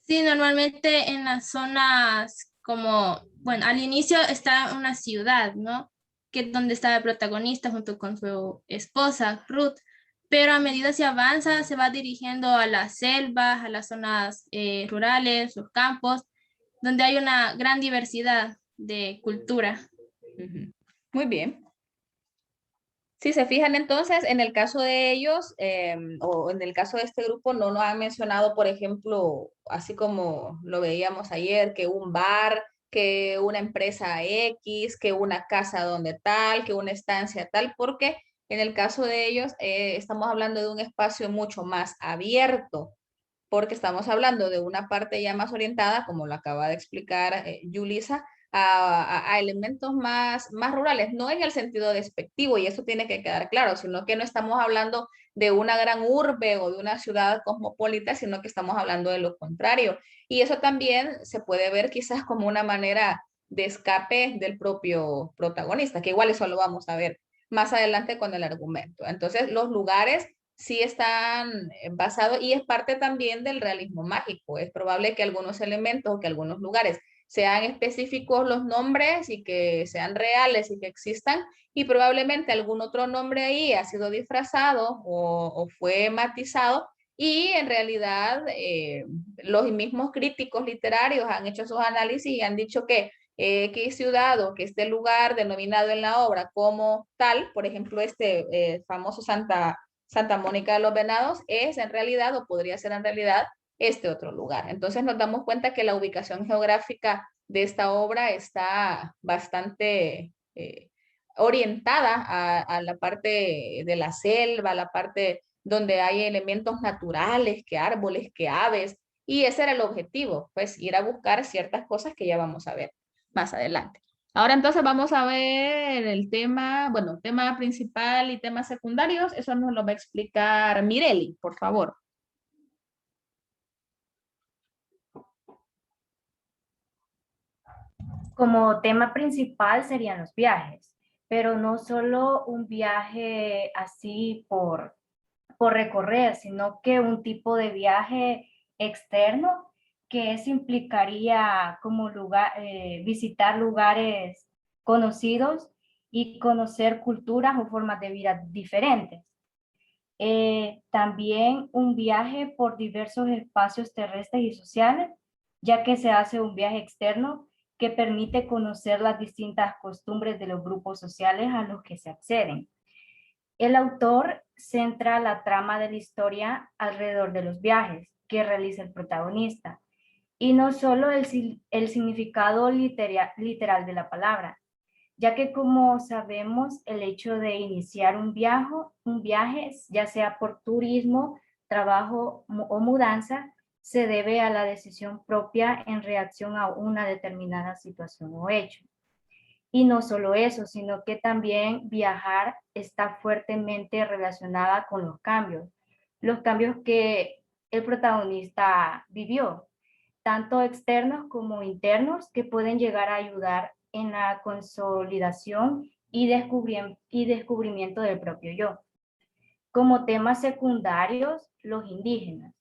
Sí, normalmente en las zonas como, bueno, al inicio está una ciudad, ¿no? Que es donde está el protagonista junto con su esposa, Ruth, pero a medida se avanza, se va dirigiendo a las selvas, a las zonas rurales, los campos, donde hay una gran diversidad de cultura. Ujú. Muy bien. Si se fijan entonces, en el caso de ellos, o en el caso de este grupo, no nos han mencionado, por ejemplo, así como lo veíamos ayer, que un bar, que una empresa X, que una casa donde tal, que una estancia tal, porque en el caso de ellos estamos hablando de un espacio mucho más abierto, porque estamos hablando de una parte ya más orientada, como lo acaba de explicar Yulisa, a elementos más rurales, no en el sentido despectivo, y eso tiene que quedar claro, sino que no estamos hablando de una gran urbe o de una ciudad cosmopolita, sino que estamos hablando de lo contrario. Y eso también se puede ver quizás como una manera de escape del propio protagonista, que igual eso lo vamos a ver más adelante con el argumento. Entonces, los lugares sí están basados y es parte también del realismo mágico. Es probable que algunos elementos o que algunos lugares sean específicos los nombres y que sean reales y que existan, y probablemente algún otro nombre ahí ha sido disfrazado o fue matizado, y en realidad los mismos críticos literarios han hecho sus análisis y han dicho que ciudad o que este lugar denominado en la obra como tal, por ejemplo, este famoso Santa Mónica de los Venados, es en realidad o podría ser en realidad este otro lugar. Entonces nos damos cuenta que la ubicación geográfica de esta obra está bastante orientada a la parte de la selva, a la parte donde hay elementos naturales, que árboles, que aves, y ese era el objetivo, pues ir a buscar ciertas cosas que ya vamos a ver más adelante. Ahora entonces vamos a ver el tema, bueno, tema principal y temas secundarios. Eso nos lo va a explicar Mireli, por favor. Como tema principal serían los viajes, pero no solo un viaje así por recorrer, sino que un tipo de viaje externo que eso implicaría como lugar, visitar lugares conocidos y conocer culturas o formas de vida diferentes. También un viaje por diversos espacios terrestres y sociales, ya que se hace un viaje externo que permite conocer las distintas costumbres de los grupos sociales a los que se acceden. El autor centra la trama de la historia alrededor de los viajes que realiza el protagonista, y no solo el significado literal de la palabra, ya que como sabemos, el hecho de iniciar un viaje, ya sea por turismo, trabajo o mudanza, se debe a la decisión propia en reacción a una determinada situación o hecho. Y no solo eso, sino que también viajar está fuertemente relacionada con los cambios que el protagonista vivió, tanto externos como internos, que pueden llegar a ayudar en la consolidación y descubrimiento del propio yo. Como temas secundarios, los indígenas,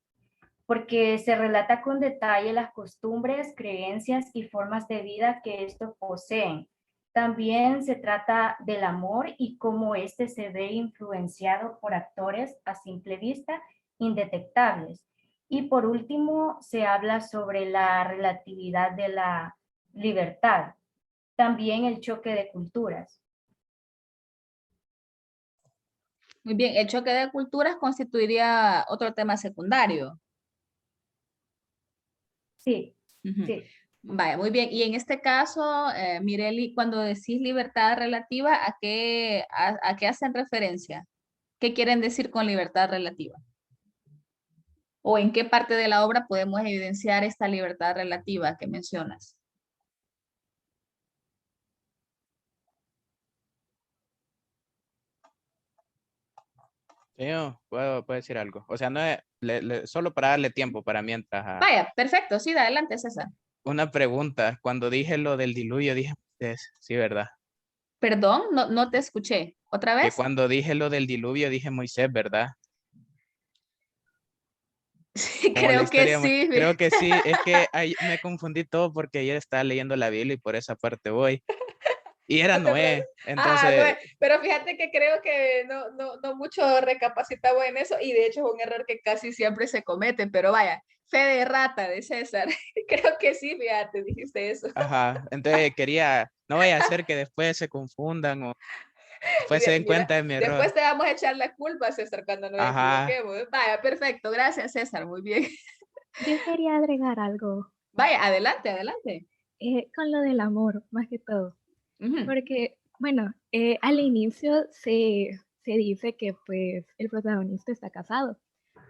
porque se relata con detalle las costumbres, creencias y formas de vida que estos poseen. También se trata del amor y cómo éste se ve influenciado por actores a simple vista indetectables. Y por último, se habla sobre la relatividad de la libertad, también el choque de culturas. Muy bien, el choque de culturas constituiría otro tema secundario. Sí, Ujú. sí. Vaya, muy bien. Y en este caso, Mireli, cuando decís libertad relativa, a qué hacen referencia? ¿Qué quieren decir con libertad relativa? ¿O en qué parte de la obra podemos evidenciar esta libertad relativa que mencionas? Yo puedo decir algo. O sea, no es, solo para darle tiempo para mientras. Vaya, perfecto, sí, adelante, César. Una pregunta. Cuando dije lo del diluvio, dije Moisés. Sí, ¿verdad? Perdón, no te escuché. ¿Otra Que vez? cuando dije lo del diluvio, dije Moisés, ¿verdad? Sí, Como la creo que historia, sí. creo que sí. Es que me confundí todo porque ayer estaba leyendo la Biblia y por esa parte voy. Y era No te Noé. Ah, no, Entonces, pero fíjate que creo que no mucho recapacitamos en eso y de hecho es un error que casi siempre se comete, pero vaya, fe de rata de César. Creo que sí, fíjate, dijiste eso. ajá. Entonces quería, no vaya a ser que después se confundan o después se den Mira, cuenta de mi error. después te vamos a echar la culpa, César, cuando nos Ajá. equivoquemos. Vaya, perfecto, gracias, César, muy bien. Yo quería agregar algo Vaya, adelante, adelante. con lo del amor, más que todo. Ujú. Porque, bueno, al inicio se dice que pues el protagonista está casado,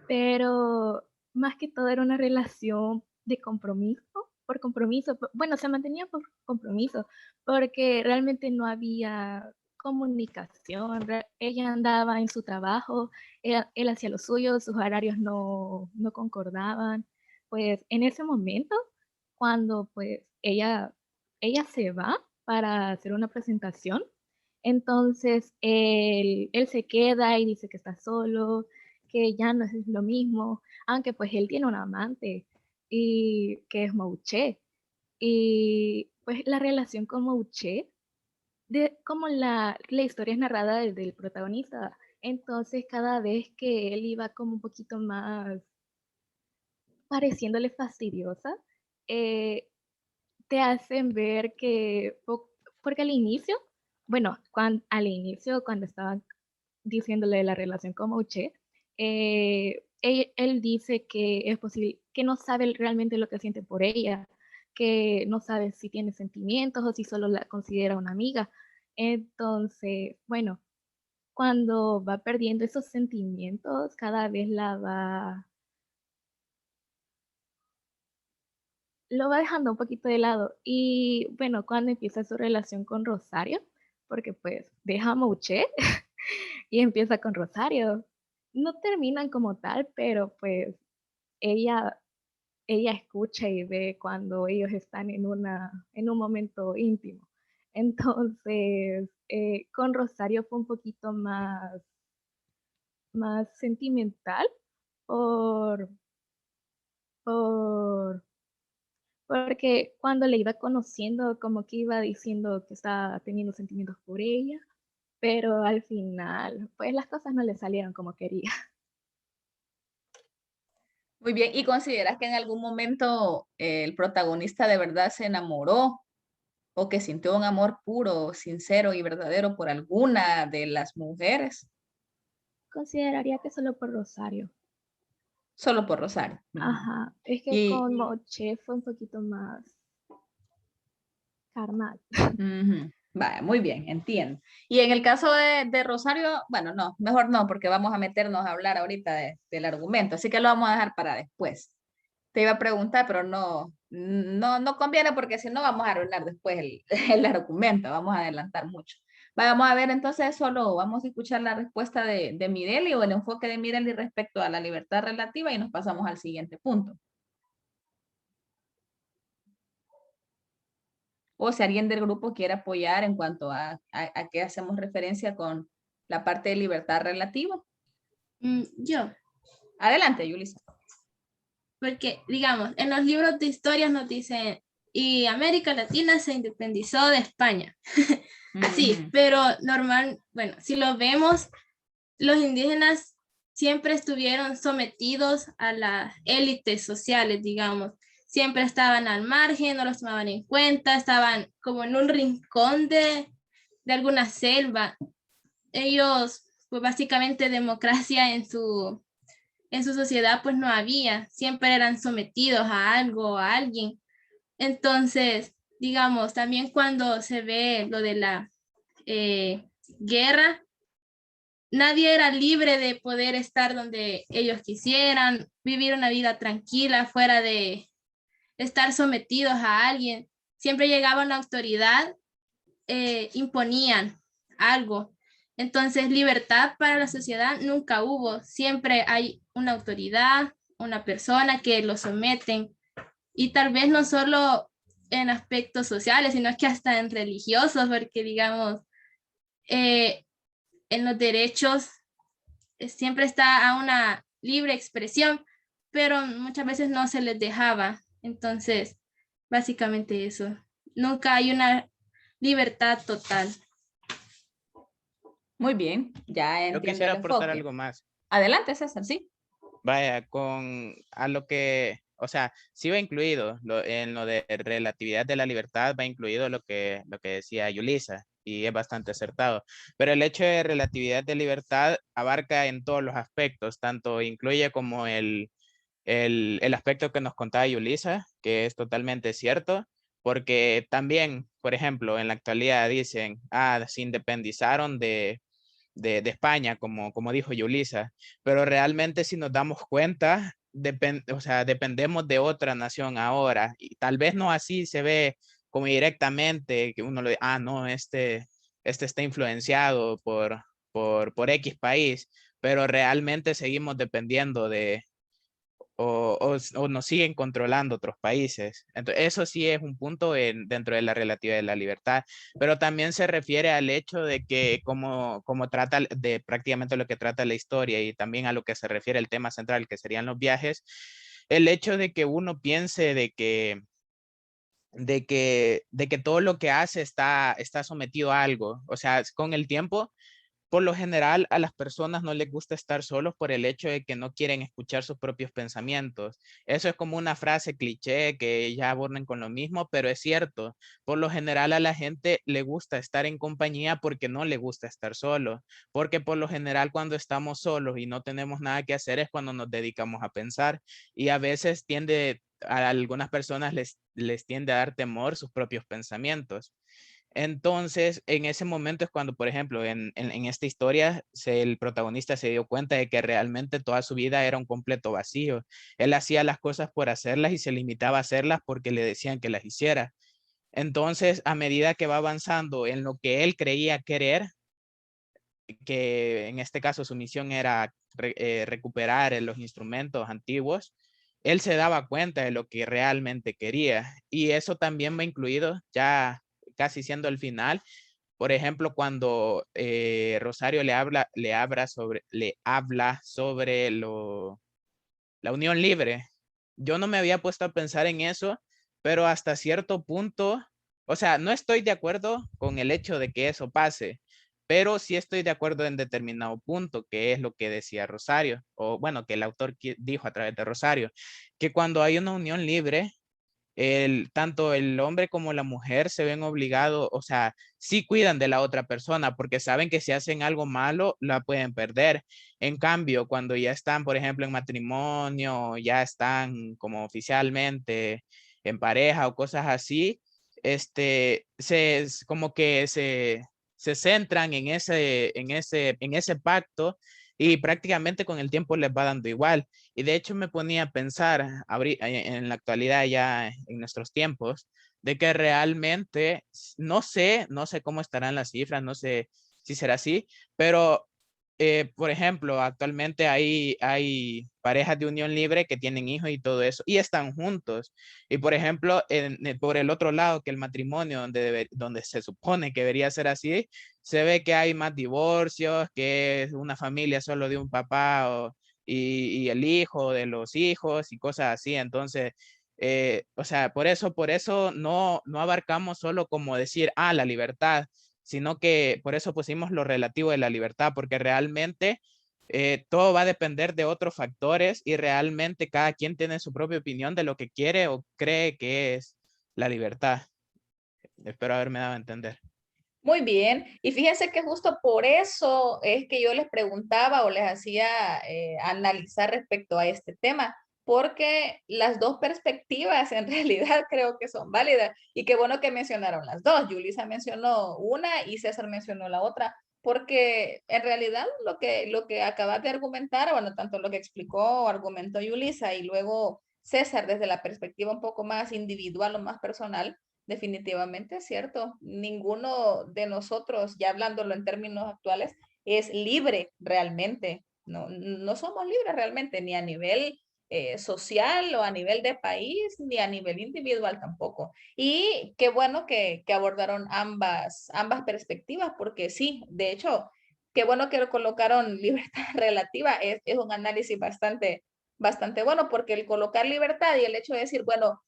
pero más que todo era una relación de compromiso, por compromiso. Bueno, se mantenía por compromiso, porque realmente no había comunicación. Ella andaba en su trabajo, él hacía lo suyo, sus horarios no concordaban. Pues en ese momento, cuando pues ella se va para hacer una presentación, entonces él se queda y dice que está solo, que ya no es lo mismo, aunque pues él tiene un amante y que es Mouche. Y pues la relación con Mouche, como la historia es narrada desde el protagonista, entonces cada vez que él iba como un poquito más pareciéndole fastidiosa, eh, te hacen ver que, porque al inicio, bueno, al inicio cuando estaban diciéndole la relación con Mouche, él dice que es posible, que no sabe realmente lo que siente por ella, que no sabe si tiene sentimientos o si solo la considera una amiga. Entonces, bueno, cuando va perdiendo esos sentimientos, cada vez lo va dejando un poquito de lado. Y bueno, cuando empieza su relación con Rosario, porque pues deja a Mouche y empieza con Rosario. No terminan como tal, pero pues ella, ella escucha y ve cuando ellos están en un momento íntimo. Entonces, con Rosario fue un poquito más sentimental por, por, porque cuando le iba conociendo, como que iba diciendo que estaba teniendo sentimientos por ella, pero al final, pues las cosas no le salieron como quería. Muy bien, ¿y consideras que en algún momento el protagonista de verdad se enamoró o que sintió un amor puro, sincero y verdadero por alguna de las mujeres? Consideraría que solo por Rosario. Solo por Rosario. Ajá, es que Y, con Moche fue un poquito más carnal. ujú, vaya, muy bien, entiendo. Y en el caso de Rosario, bueno, no, mejor no, porque vamos a meternos a hablar ahorita del argumento, así que lo vamos a dejar para después. Te iba a preguntar, pero no conviene porque si no vamos a arruinar después el argumento, vamos a adelantar mucho. Vamos a ver entonces, solo vamos a escuchar la respuesta de Mireli o el enfoque de Mireli respecto a la libertad relativa y nos pasamos al siguiente punto. O si alguien del grupo quiere apoyar en cuanto a qué hacemos referencia con la parte de libertad relativa. Yo, Adelante, Yulisa. porque digamos, en los libros de historias nos dicen, y América Latina se independizó de España. Así, Ujú. pero normal, bueno, si lo vemos, los indígenas siempre estuvieron sometidos a las élites sociales, digamos. Siempre estaban al margen, no los tomaban en cuenta, estaban como en un rincón de alguna selva. Ellos, pues básicamente democracia en su sociedad pues no había, siempre eran sometidos a algo o a alguien. Entonces, digamos, también cuando se ve lo de la guerra, nadie era libre de poder estar donde ellos quisieran, vivir una vida tranquila, fuera de estar sometidos a alguien. Siempre llegaba una autoridad, imponían algo. Entonces, libertad para la sociedad nunca hubo. Siempre hay una autoridad, una persona que lo someten. Y tal vez no solo en aspectos sociales, sino que hasta en religiosos, porque digamos, en los derechos siempre está a una libre expresión, pero muchas veces no se les dejaba. Entonces, básicamente eso. Nunca hay una libertad total. Muy bien, ya Yo entiendo quisiera el aportar enfoque. algo más. Adelante, César, sí. Vaya, a lo que, o sea, sí va incluido, en lo de relatividad de la libertad va incluido lo que decía Yulisa, y es bastante acertado. Pero el hecho de relatividad de libertad abarca en todos los aspectos, tanto incluye como el aspecto que nos contaba Yulisa, que es totalmente cierto, porque también, por ejemplo, en la actualidad dicen, se independizaron de España, como dijo Yulisa, pero realmente si nos damos cuenta, o sea, dependemos de otra nación ahora, y tal vez no así se ve como directamente, que uno le no, este está influenciado por X país, pero realmente seguimos dependiendo o nos siguen controlando otros países. Entonces, eso sí es un punto dentro de la relatividad de la libertad, pero también se refiere al hecho de que como trata de prácticamente lo que trata la historia y también a lo que se refiere el tema central, que serían los viajes, el hecho de que uno piense de que todo lo que hace está sometido a algo, o sea, con el tiempo por lo general, a las personas no les gusta estar solos por el hecho de que no quieren escuchar sus propios pensamientos. Eso es como una frase cliché que ya abordan con lo mismo, pero es cierto. Por lo general, a la gente le gusta estar en compañía porque no le gusta estar solo. Porque por lo general, cuando estamos solos y no tenemos nada que hacer es cuando nos dedicamos a pensar. Y a veces a algunas personas les tiende a dar temor sus propios pensamientos. Entonces, en ese momento es cuando, por ejemplo, en esta historia, el protagonista se dio cuenta de que realmente toda su vida era un completo vacío. Él hacía las cosas por hacerlas y se limitaba a hacerlas porque le decían que las hiciera. Entonces, a medida que va avanzando en lo que él creía querer, que en este caso su misión era recuperar los instrumentos antiguos, él se daba cuenta de lo que realmente quería. Y eso también va incluido ya casi siendo el final. Por ejemplo, cuando Rosario le habla sobre la unión libre. Yo no me había puesto a pensar en eso, pero hasta cierto punto, o sea, no estoy de acuerdo con el hecho de que eso pase, pero sí estoy de acuerdo en determinado punto, que es lo que decía Rosario, o bueno, que el autor dijo a través de Rosario, que cuando hay una unión libre, tanto el hombre como la mujer se ven obligados, o sea, sí cuidan de la otra persona porque saben que si hacen algo malo, la pueden perder. En cambio, cuando ya están, por ejemplo, en matrimonio, ya están como oficialmente en pareja o cosas así, como que se centran en ese pacto y prácticamente con el tiempo les va dando igual. Y de hecho me ponía a pensar en la actualidad ya en nuestros tiempos, de que realmente no sé cómo estarán las cifras, no sé si será así, pero por ejemplo, actualmente hay parejas de unión libre que tienen hijos y todo eso y están juntos. Y por ejemplo, por el otro lado que el matrimonio, donde se supone que debería ser así, se ve que hay más divorcios, que es una familia solo de un papá y el hijo de los hijos y cosas así. Entonces, o sea, por eso no abarcamos solo como decir, la libertad, sino que por eso pusimos lo relativo de la libertad, porque realmente todo va a depender de otros factores y realmente cada quien tiene su propia opinión de lo que quiere o cree que es la libertad. Espero haberme dado a entender. Muy bien. Y fíjense que justo por eso es que yo les preguntaba o les hacía analizar respecto a este tema, porque las dos perspectivas en realidad creo que son válidas. Y qué bueno que mencionaron las dos. Yulisa mencionó una y César mencionó la otra, porque en realidad lo que acabas de argumentar, bueno, tanto lo que explicó o argumentó Yulisa y luego César desde la perspectiva un poco más individual o más personal, definitivamente es cierto. Ninguno de nosotros, ya hablándolo en términos actuales, es libre realmente. No, no somos libres realmente, ni a nivel social o a nivel de país, ni a nivel individual tampoco. Y qué bueno que abordaron ambas perspectivas, porque sí, de hecho, qué bueno que lo colocaron libertad relativa, es un análisis bastante bueno, porque el colocar libertad y el hecho de decir, bueno,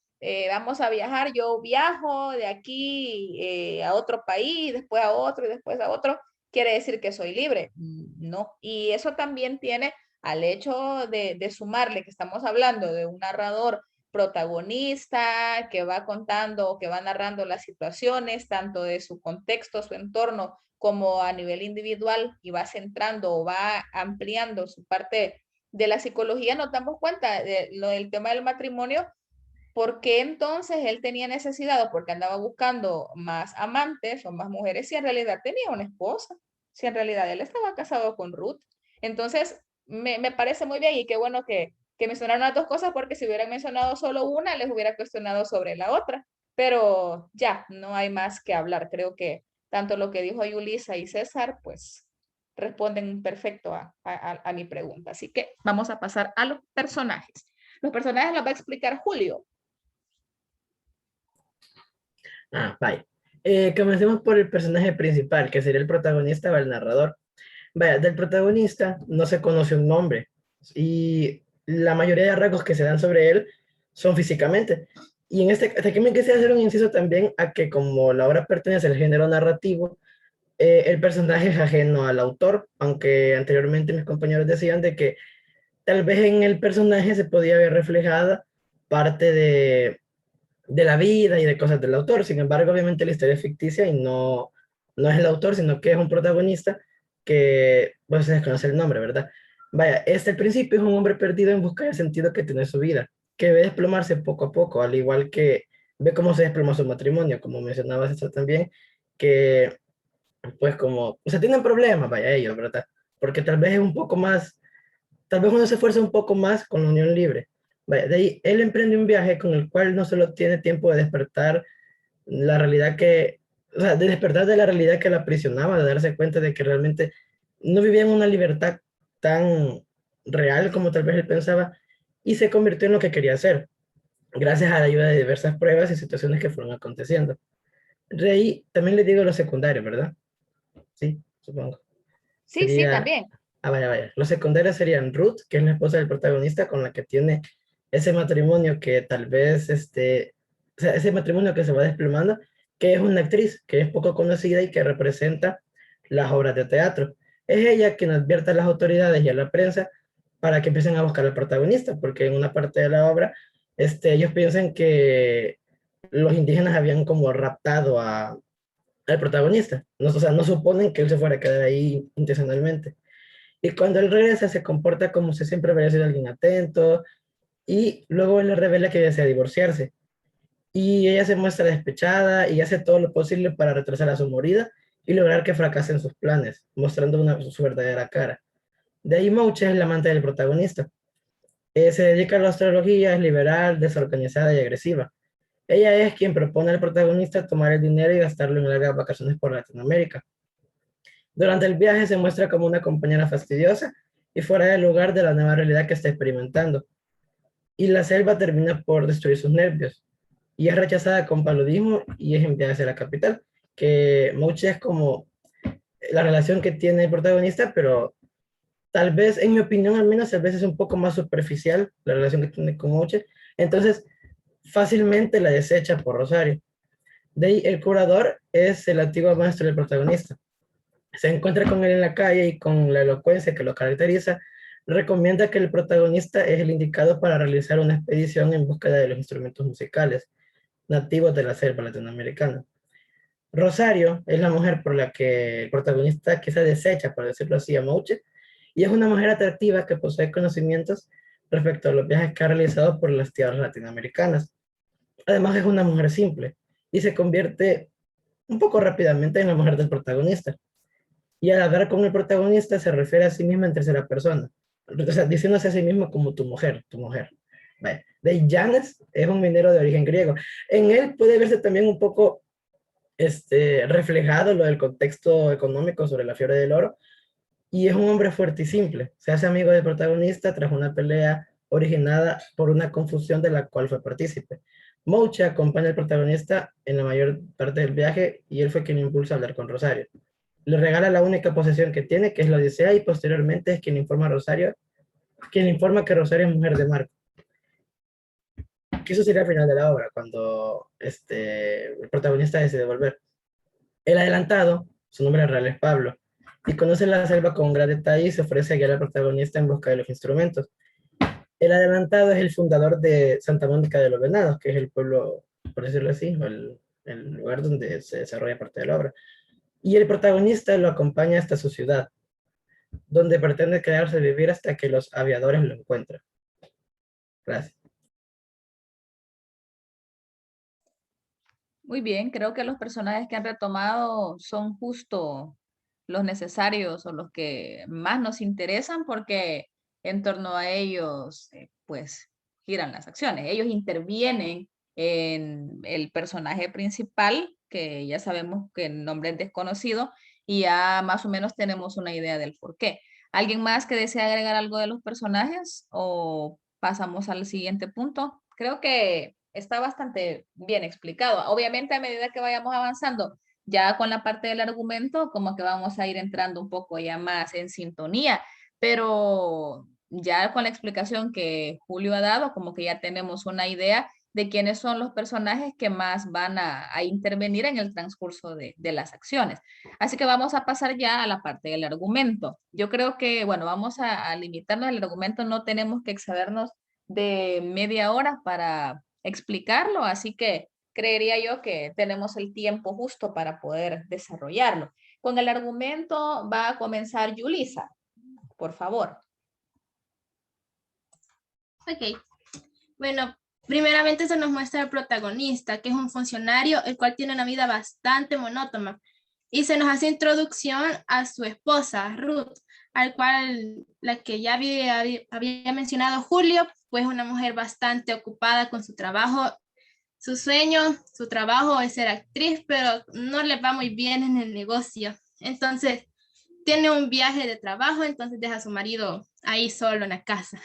vamos a viajar, yo viajo de aquí a otro país, después a otro y después a otro, quiere decir que soy libre. No, y eso también tiene al hecho de sumarle que estamos hablando de un narrador protagonista que va contando, que va narrando las situaciones, tanto de su contexto, su entorno, como a nivel individual, y va centrando o va ampliando su parte de la psicología, nos damos cuenta de lo del tema del matrimonio. ¿Por qué entonces él tenía necesidad o porque andaba buscando más amantes o más mujeres si en realidad tenía una esposa? Si en realidad él estaba casado con Ruth. Entonces, me parece muy bien y qué bueno que mencionaron las dos cosas, porque si hubieran mencionado solo una, les hubiera cuestionado sobre la otra. Pero ya, no hay más que hablar. Creo que tanto lo que dijo Yulisa y César, pues responden perfecto a mi pregunta. Así que vamos a pasar a los personajes. Los personajes los va a explicar Julio. Vaya. Comencemos por el personaje principal, que sería el protagonista o el narrador. Vaya, del protagonista no se conoce un nombre y la mayoría de rasgos que se dan sobre él son físicamente. Y en aquí me quisiera hacer un inciso también a que como la obra pertenece al género narrativo, el personaje es ajeno al autor, aunque anteriormente mis compañeros decían de que tal vez en el personaje se podía ver reflejada parte de la vida y de cosas del autor. Sin embargo, obviamente la historia es ficticia y no es el autor, sino que es un protagonista que, bueno, se desconoce el nombre, ¿verdad? Vaya, al principio es un hombre perdido en busca del sentido que tiene su vida, que ve desplomarse poco a poco, al igual que ve cómo se desploma su matrimonio, como mencionaba César también, que pues como, o sea, tienen problemas, vaya ellos, ¿verdad? Porque tal vez es un poco más, tal vez uno se esfuerza un poco más con la unión libre. Vaya, de ahí, él emprende un viaje con el cual no solo tiene tiempo de despertar la realidad que, o sea, de despertar de la realidad que la aprisionaba, de darse cuenta de que realmente no vivía en una libertad tan real como tal vez él pensaba, y se convirtió en lo que quería hacer, gracias a la ayuda de diversas pruebas y situaciones que fueron aconteciendo. De ahí también le digo lo secundario, ¿verdad? Sí, supongo. Sí, sí, Sería, también. vaya. Los secundarios serían Ruth, que es la esposa del protagonista con la que tiene ese matrimonio que tal vez, o sea, ese matrimonio que se va desplomando, que es una actriz que es poco conocida y que representa las obras de teatro. Es ella quien advierte a las autoridades y a la prensa para que empiecen a buscar al protagonista, porque en una parte de la obra, ellos piensan que los indígenas habían como raptado al protagonista. No, o sea, no suponen que él se fuera a quedar ahí intencionalmente. Y cuando él regresa, se comporta como si siempre hubiera sido alguien atento, y luego él le revela que desea divorciarse. Y ella se muestra despechada y hace todo lo posible para retrasar a su morida y lograr que fracasen sus planes, mostrando su verdadera cara. De ahí Mouche es la amante del protagonista. Se dedica a la astrología, es liberal, desorganizada y agresiva. Ella es quien propone al protagonista tomar el dinero y gastarlo en largas vacaciones por Latinoamérica. Durante el viaje se muestra como una compañera fastidiosa y fuera del lugar de la nueva realidad que está experimentando. Y la selva termina por destruir sus nervios. Y es rechazada con paludismo y es enviada hacia la capital, que Mouche es como la relación que tiene el protagonista, pero tal vez, en mi opinión al menos, a veces es un poco más superficial la relación que tiene con Mouche. Entonces, fácilmente la desecha por Rosario. De ahí, el curador es el antiguo maestro del protagonista. Se encuentra con él en la calle y con la elocuencia que lo caracteriza, recomienda que el protagonista es el indicado para realizar una expedición en búsqueda de los instrumentos musicales nativos de la selva latinoamericana. Rosario es la mujer por la que el protagonista quizá desecha, por decirlo así, a Mouche, y es una mujer atractiva que posee conocimientos respecto a los viajes que ha realizado por las tierras latinoamericanas. Además es una mujer simple y se convierte un poco rápidamente en la mujer del protagonista. Y al hablar con el protagonista se refiere a sí misma en tercera persona, o sea, diciéndose a sí mismo como tu mujer, tu mujer. Vale. De Janes es un minero de origen griego. En él puede verse también un poco reflejado lo del contexto económico sobre la fiebre del oro, y es un hombre fuerte y simple. Se hace amigo del protagonista tras una pelea originada por una confusión de la cual fue partícipe. Mouche acompaña al protagonista en la mayor parte del viaje y él fue quien impulsa a hablar con Rosario. Le regala la única posesión que tiene, que es la Odisea, y posteriormente es quien informa a Rosario, quien informa que Rosario es mujer de Marco. Que eso sería el final de la obra, cuando el protagonista decide volver. El adelantado, su nombre real es Pablo, y conoce la selva con gran detalle y se ofrece a guiar al protagonista en busca de los instrumentos. El adelantado es el fundador de Santa Mónica de los Venados, que es el pueblo, por decirlo así, o el lugar donde se desarrolla parte de la obra. Y el protagonista lo acompaña hasta su ciudad, donde pretende quedarse a vivir hasta que los aviadores lo encuentren. Gracias. Muy bien, creo que los personajes que han retomado son justo los necesarios o los que más nos interesan porque en torno a ellos, pues, giran las acciones. Ellos intervienen en el personaje principal, que ya sabemos que el nombre es desconocido, y ya más o menos tenemos una idea del por qué. ¿Alguien más que desea agregar algo de los personajes o pasamos al siguiente punto? Creo que está bastante bien explicado. Obviamente, a medida que vayamos avanzando, ya con la parte del argumento, como que vamos a ir entrando un poco ya más en sintonía, pero ya con la explicación que Julio ha dado, como que ya tenemos una idea de quiénes son los personajes que más van a intervenir en el transcurso de las acciones. Así que vamos a pasar ya a la parte del argumento. Yo creo que, bueno, vamos a limitarnos al argumento, no tenemos que excedernos de media hora para explicarlo, así que creería yo que tenemos el tiempo justo para poder desarrollarlo. Con el argumento va a comenzar Yulisa, por favor. Ok, bueno, primeramente se nos muestra el protagonista, que es un funcionario, el cual tiene una vida bastante monótona. Y se nos hace introducción a su esposa, Ruth, al cual la que ya había mencionado Julio, pues una mujer bastante ocupada con su trabajo. Su sueño, su trabajo es ser actriz, pero no le va muy bien en el negocio. Entonces, tiene un viaje de trabajo, entonces deja a su marido ahí solo en la casa.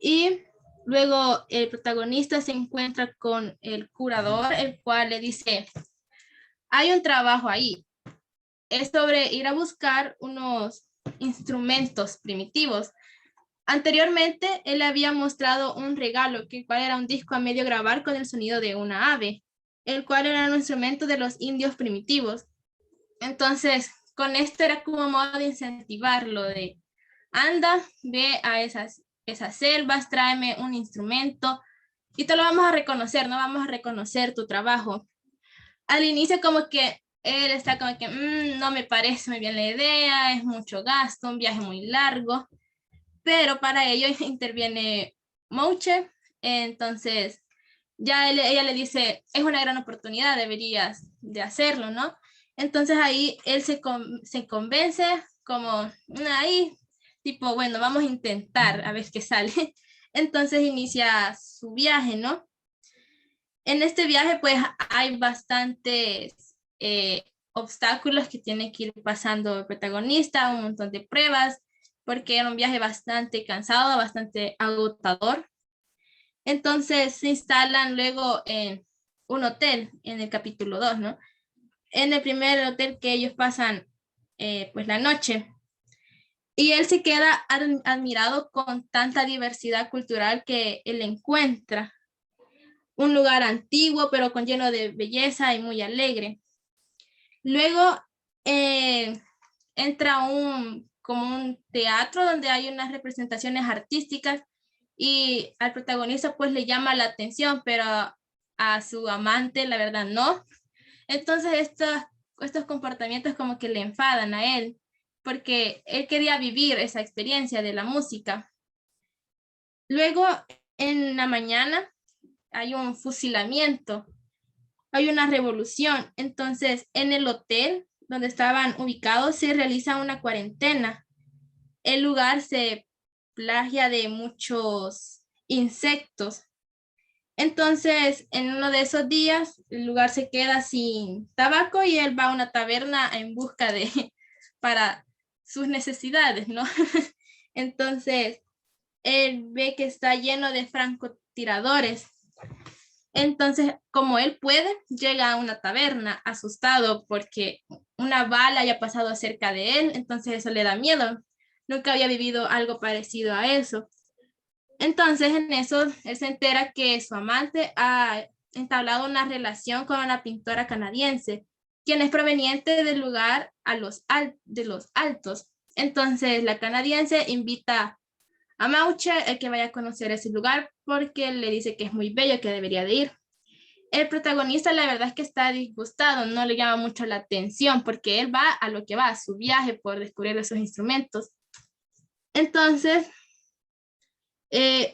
Y luego el protagonista se encuentra con el curador, el cual le dice, hay un trabajo ahí. Es sobre ir a buscar unos instrumentos primitivos. Anteriormente, él había mostrado un regalo, que cual era un disco a medio grabar con el sonido de una ave, el cual era un instrumento de los indios primitivos. Entonces, con esto era como modo de incentivarlo, de anda, ve a esas selvas, tráeme un instrumento y te lo vamos a reconocer, no vamos a reconocer tu trabajo. Al inicio como que él está como que no me parece muy bien la idea, es mucho gasto, un viaje muy largo, pero para ello interviene Mouche, entonces ya ella le dice, es una gran oportunidad, deberías de hacerlo, ¿no? Entonces ahí él se convence como ahí, tipo, bueno, vamos a intentar a ver qué sale. Entonces inicia su viaje, ¿no? En este viaje pues hay bastantes obstáculos que tiene que ir pasando el protagonista, un montón de pruebas, porque era un viaje bastante cansado, bastante agotador. Entonces se instalan luego en un hotel en el capítulo 2, ¿no? En el primer hotel que ellos pasan pues la noche. Y él se queda admirado con tanta diversidad cultural que él encuentra. Un lugar antiguo, pero con lleno de belleza y muy alegre. Luego entra como un teatro donde hay unas representaciones artísticas y al protagonista pues le llama la atención, pero a su amante la verdad no. Entonces estos comportamientos como que le enfadan a él, porque él quería vivir esa experiencia de la música. Luego en la mañana hay un fusilamiento, hay una revolución. Entonces, en el hotel donde estaban ubicados se realiza una cuarentena. El lugar se plagia de muchos insectos. Entonces, en uno de esos días, el lugar se queda sin tabaco y él va a una taberna en busca de, para sus necesidades, ¿no? Entonces, él ve que está lleno de francotiradores. Entonces, como él puede, llega a una taberna asustado porque una bala haya pasado cerca de él, entonces eso le da miedo. Nunca había vivido algo parecido a eso. Entonces, en eso, él se entera que su amante ha entablado una relación con una pintora canadiense, quien es proveniente del lugar de los Altos. Entonces, la canadiense invita a Mauche a que vaya a conocer ese lugar porque le dice que es muy bello, que debería de ir. El protagonista la verdad es que está disgustado, no le llama mucho la atención porque él va a lo que va, a su viaje por descubrir esos instrumentos. Entonces,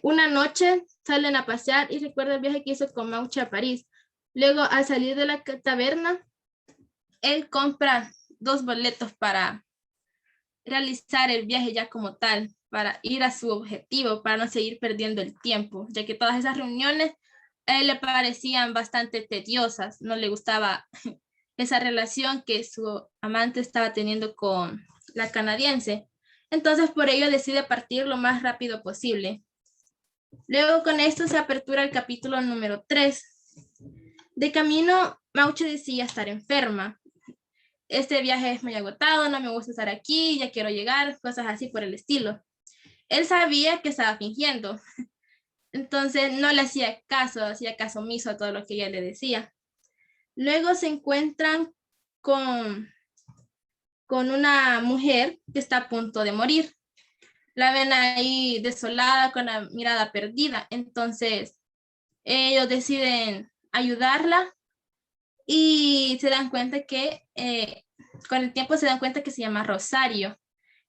una noche salen a pasear y recuerda el viaje que hizo con Mauche a París. Luego, al salir de la taberna, él compra 2 boletos para realizar el viaje ya como tal, para ir a su objetivo, para no seguir perdiendo el tiempo, ya que todas esas reuniones a él le parecían bastante tediosas, no le gustaba esa relación que su amante estaba teniendo con la canadiense. Entonces, por ello decide partir lo más rápido posible. Luego con esto se apertura el capítulo número 3. De camino, Mauche decía estar enferma. Este viaje es muy agotado, no me gusta estar aquí, ya quiero llegar, cosas así por el estilo. Él sabía que estaba fingiendo, entonces no le hacía caso omiso a todo lo que ella le decía. Luego se encuentran con una mujer que está a punto de morir. La ven ahí desolada, con la mirada perdida. Entonces, ellos deciden ayudarla y se dan cuenta que, con el tiempo se dan cuenta que se llama Rosario,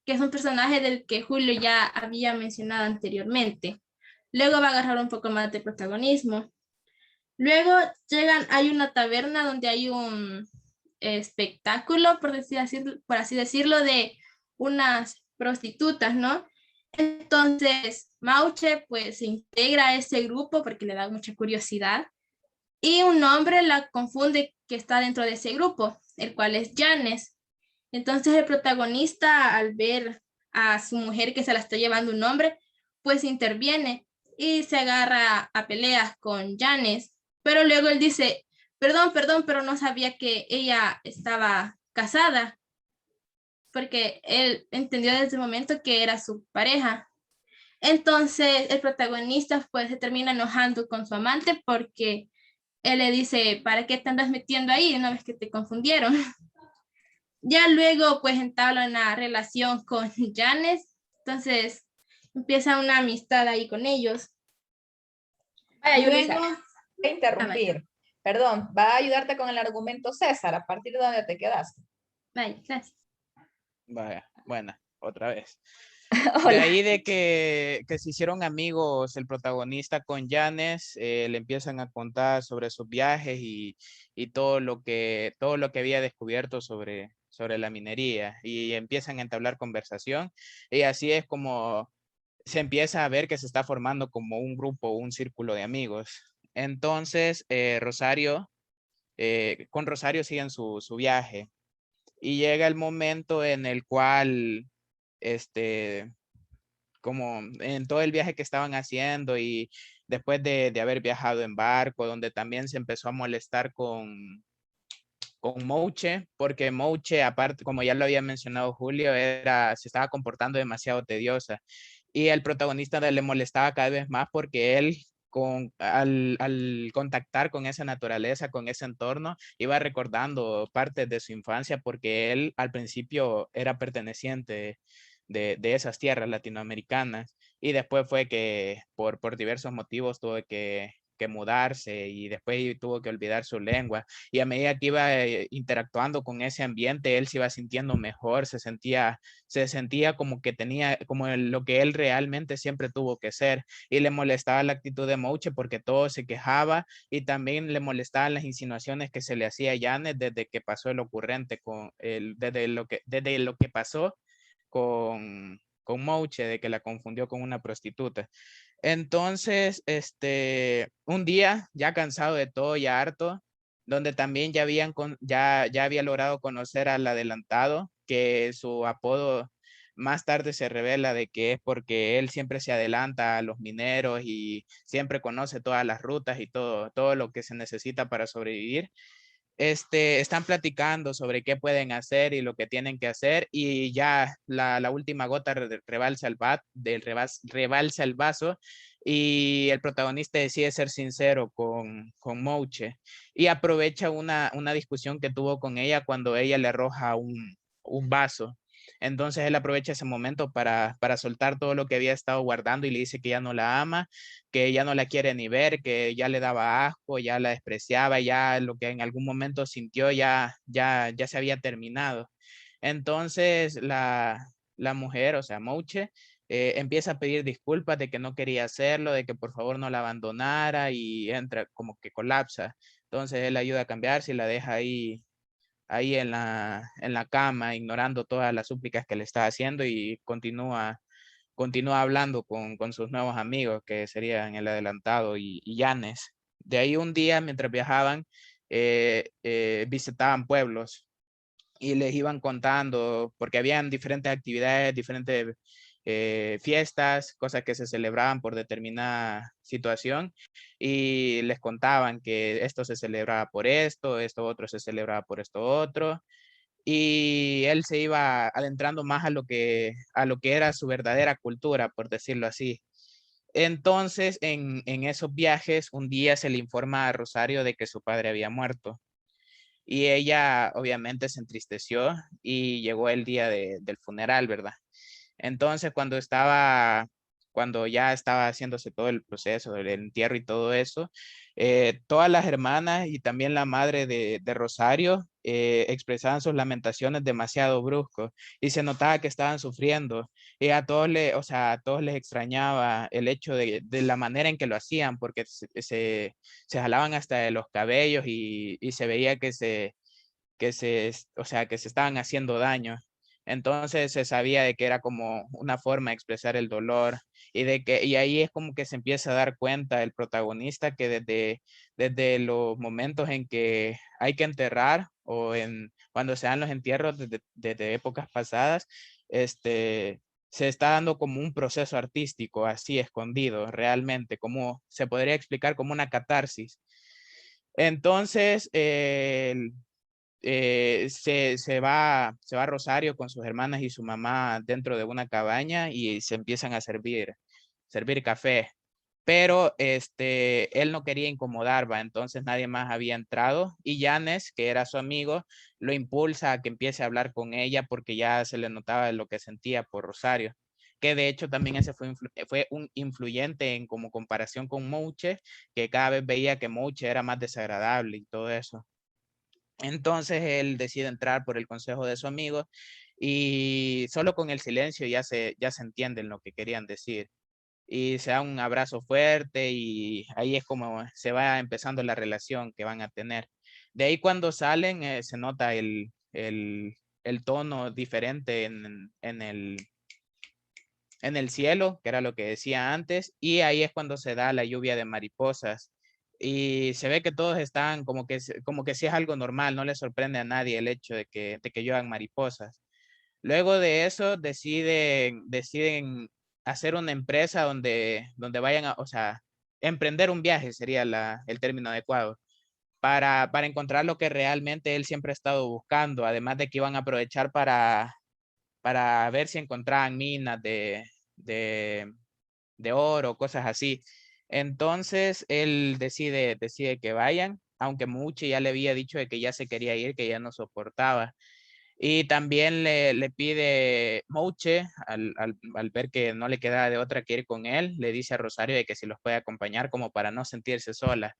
que es un personaje del que Julio ya había mencionado anteriormente. Luego va a agarrar un poco más de protagonismo. Luego hay una taberna donde hay un espectáculo, por así decirlo, de unas prostitutas, ¿no? Entonces, Mauche pues se integra a ese grupo porque le da mucha curiosidad y un hombre la confunde que está dentro de ese grupo, el cual es Janes. Entonces el protagonista, al ver a su mujer que se la está llevando un hombre, pues interviene y se agarra a peleas con Janes, pero luego él dice, perdón, pero no sabía que ella estaba casada, porque él entendió desde el momento que era su pareja. Entonces el protagonista pues se termina enojando con su amante porque él le dice, ¿para qué te andas metiendo ahí una vez que te confundieron? Ya luego pues entabla una relación con Janes, entonces empieza una amistad ahí con ellos. Vaya, Yulisa, Luego, voy a interrumpir. Perdón, va a ayudarte con el argumento César a partir de donde te quedaste. vaya, gracias. Vaya, buena, otra vez. Hola. De ahí de que se hicieron amigos el protagonista con Janes, le empiezan a contar sobre sus viajes y todo lo que había descubierto sobre la minería y empiezan a entablar conversación y así es como se empieza a ver que se está formando como un grupo, un círculo de amigos. Entonces, con Rosario siguen su viaje y llega el momento en el cual como en todo el viaje que estaban haciendo y después de haber viajado en barco, donde también se empezó a molestar con Mouche, porque Mouche, aparte, como ya lo había mencionado Julio, se estaba comportando demasiado tediosa y el protagonista le molestaba cada vez más porque él al contactar con esa naturaleza, con ese entorno, iba recordando partes de su infancia porque él al principio era perteneciente de esas tierras latinoamericanas y después fue que por diversos motivos tuvo que mudarse y después tuvo que olvidar su lengua y a medida que iba interactuando con ese ambiente él se iba sintiendo mejor, se sentía como que tenía como lo que él realmente siempre tuvo que ser y le molestaba la actitud de Mouche porque todo se quejaba y también le molestaban las insinuaciones que se le hacía a Janet desde que pasó el ocurrente desde lo que pasó con Mouche, de que la confundió con una prostituta. Entonces, un día, ya cansado de todo, ya harto, donde también ya había logrado conocer al adelantado, que su apodo más tarde se revela de que es porque él siempre se adelanta a los mineros y siempre conoce todas las rutas y todo lo que se necesita para sobrevivir. Están platicando sobre qué pueden hacer y lo que tienen que hacer, y ya la última gota rebalsa el vaso, y el protagonista decide ser sincero con Mouche y aprovecha una discusión que tuvo con ella cuando ella le arroja un vaso. Entonces él aprovecha ese momento para soltar todo lo que había estado guardando y le dice que ya no la ama, que ya no la quiere ni ver, que ya le daba asco, ya la despreciaba, ya lo que en algún momento sintió ya se había terminado. Entonces la mujer, o sea, Mouche, empieza a pedir disculpas de que no quería hacerlo, de que por favor no la abandonara, y entra como que colapsa. Entonces él la ayuda a cambiarse y la deja ahí en la cama, ignorando todas las súplicas que le está haciendo, y continúa hablando con sus nuevos amigos, que serían el adelantado y Yanes. De ahí un día, mientras viajaban, visitaban pueblos y les iban contando, porque habían diferentes actividades, diferentes fiestas, cosas que se celebraban por determinada situación, y les contaban que esto se celebraba por esto otro se celebraba por esto otro, y él se iba adentrando más a lo que era su verdadera cultura, por decirlo así. Entonces, en esos viajes, un día se le informa a Rosario de que su padre había muerto, y ella obviamente se entristeció, y llegó el día del funeral, ¿verdad? Entonces, cuando ya estaba haciéndose todo el proceso del entierro y todo eso, todas las hermanas y también la madre de Rosario expresaban sus lamentaciones demasiado bruscos, y se notaba que estaban sufriendo, y o sea, a todos les extrañaba el hecho de la manera en que lo hacían, porque se jalaban hasta de los cabellos, y se veía o sea, que se estaban haciendo daño. Entonces se sabía de que era como una forma de expresar el dolor, y ahí es como que se empieza a dar cuenta el protagonista que desde los momentos en que hay que enterrar, cuando se dan los entierros desde épocas pasadas, se está dando como un proceso artístico así escondido realmente, como se podría explicar como una catarsis. Entonces, se va a Rosario con sus hermanas y su mamá dentro de una cabaña, y se empiezan a servir café. Pero él no quería incomodar, ¿va? Entonces nadie más había entrado, y Yanes, que era su amigo, lo impulsa a que empiece a hablar con ella, porque ya se le notaba lo que sentía por Rosario, que de hecho también ese fue un influyente en como comparación con Mouche, que cada vez veía que Mouche era más desagradable y todo eso. Entonces él decide entrar por el consejo de su amigo, y solo con el silencio ya se entienden lo que querían decir, y se da un abrazo fuerte, y ahí es como se va empezando la relación que van a tener. De ahí cuando salen se nota el tono diferente en el cielo, que era lo que decía antes, y ahí es cuando se da la lluvia de mariposas, y se ve que todos están como que si es algo normal, no les sorprende a nadie el hecho de que lluevan mariposas. Luego de eso deciden hacer una empresa donde vayan o sea, emprender un viaje sería el término adecuado, para encontrar lo que realmente él siempre ha estado buscando, además de que iban a aprovechar para ver si encontraban minas de, de oro, cosas así. Entonces él decide que vayan, aunque Muchi ya le había dicho de que ya se quería ir, que ya no soportaba. Y también le pide Mouche, al ver que no le queda de otra que ir con él, le dice a Rosario de que si los puede acompañar como para no sentirse sola.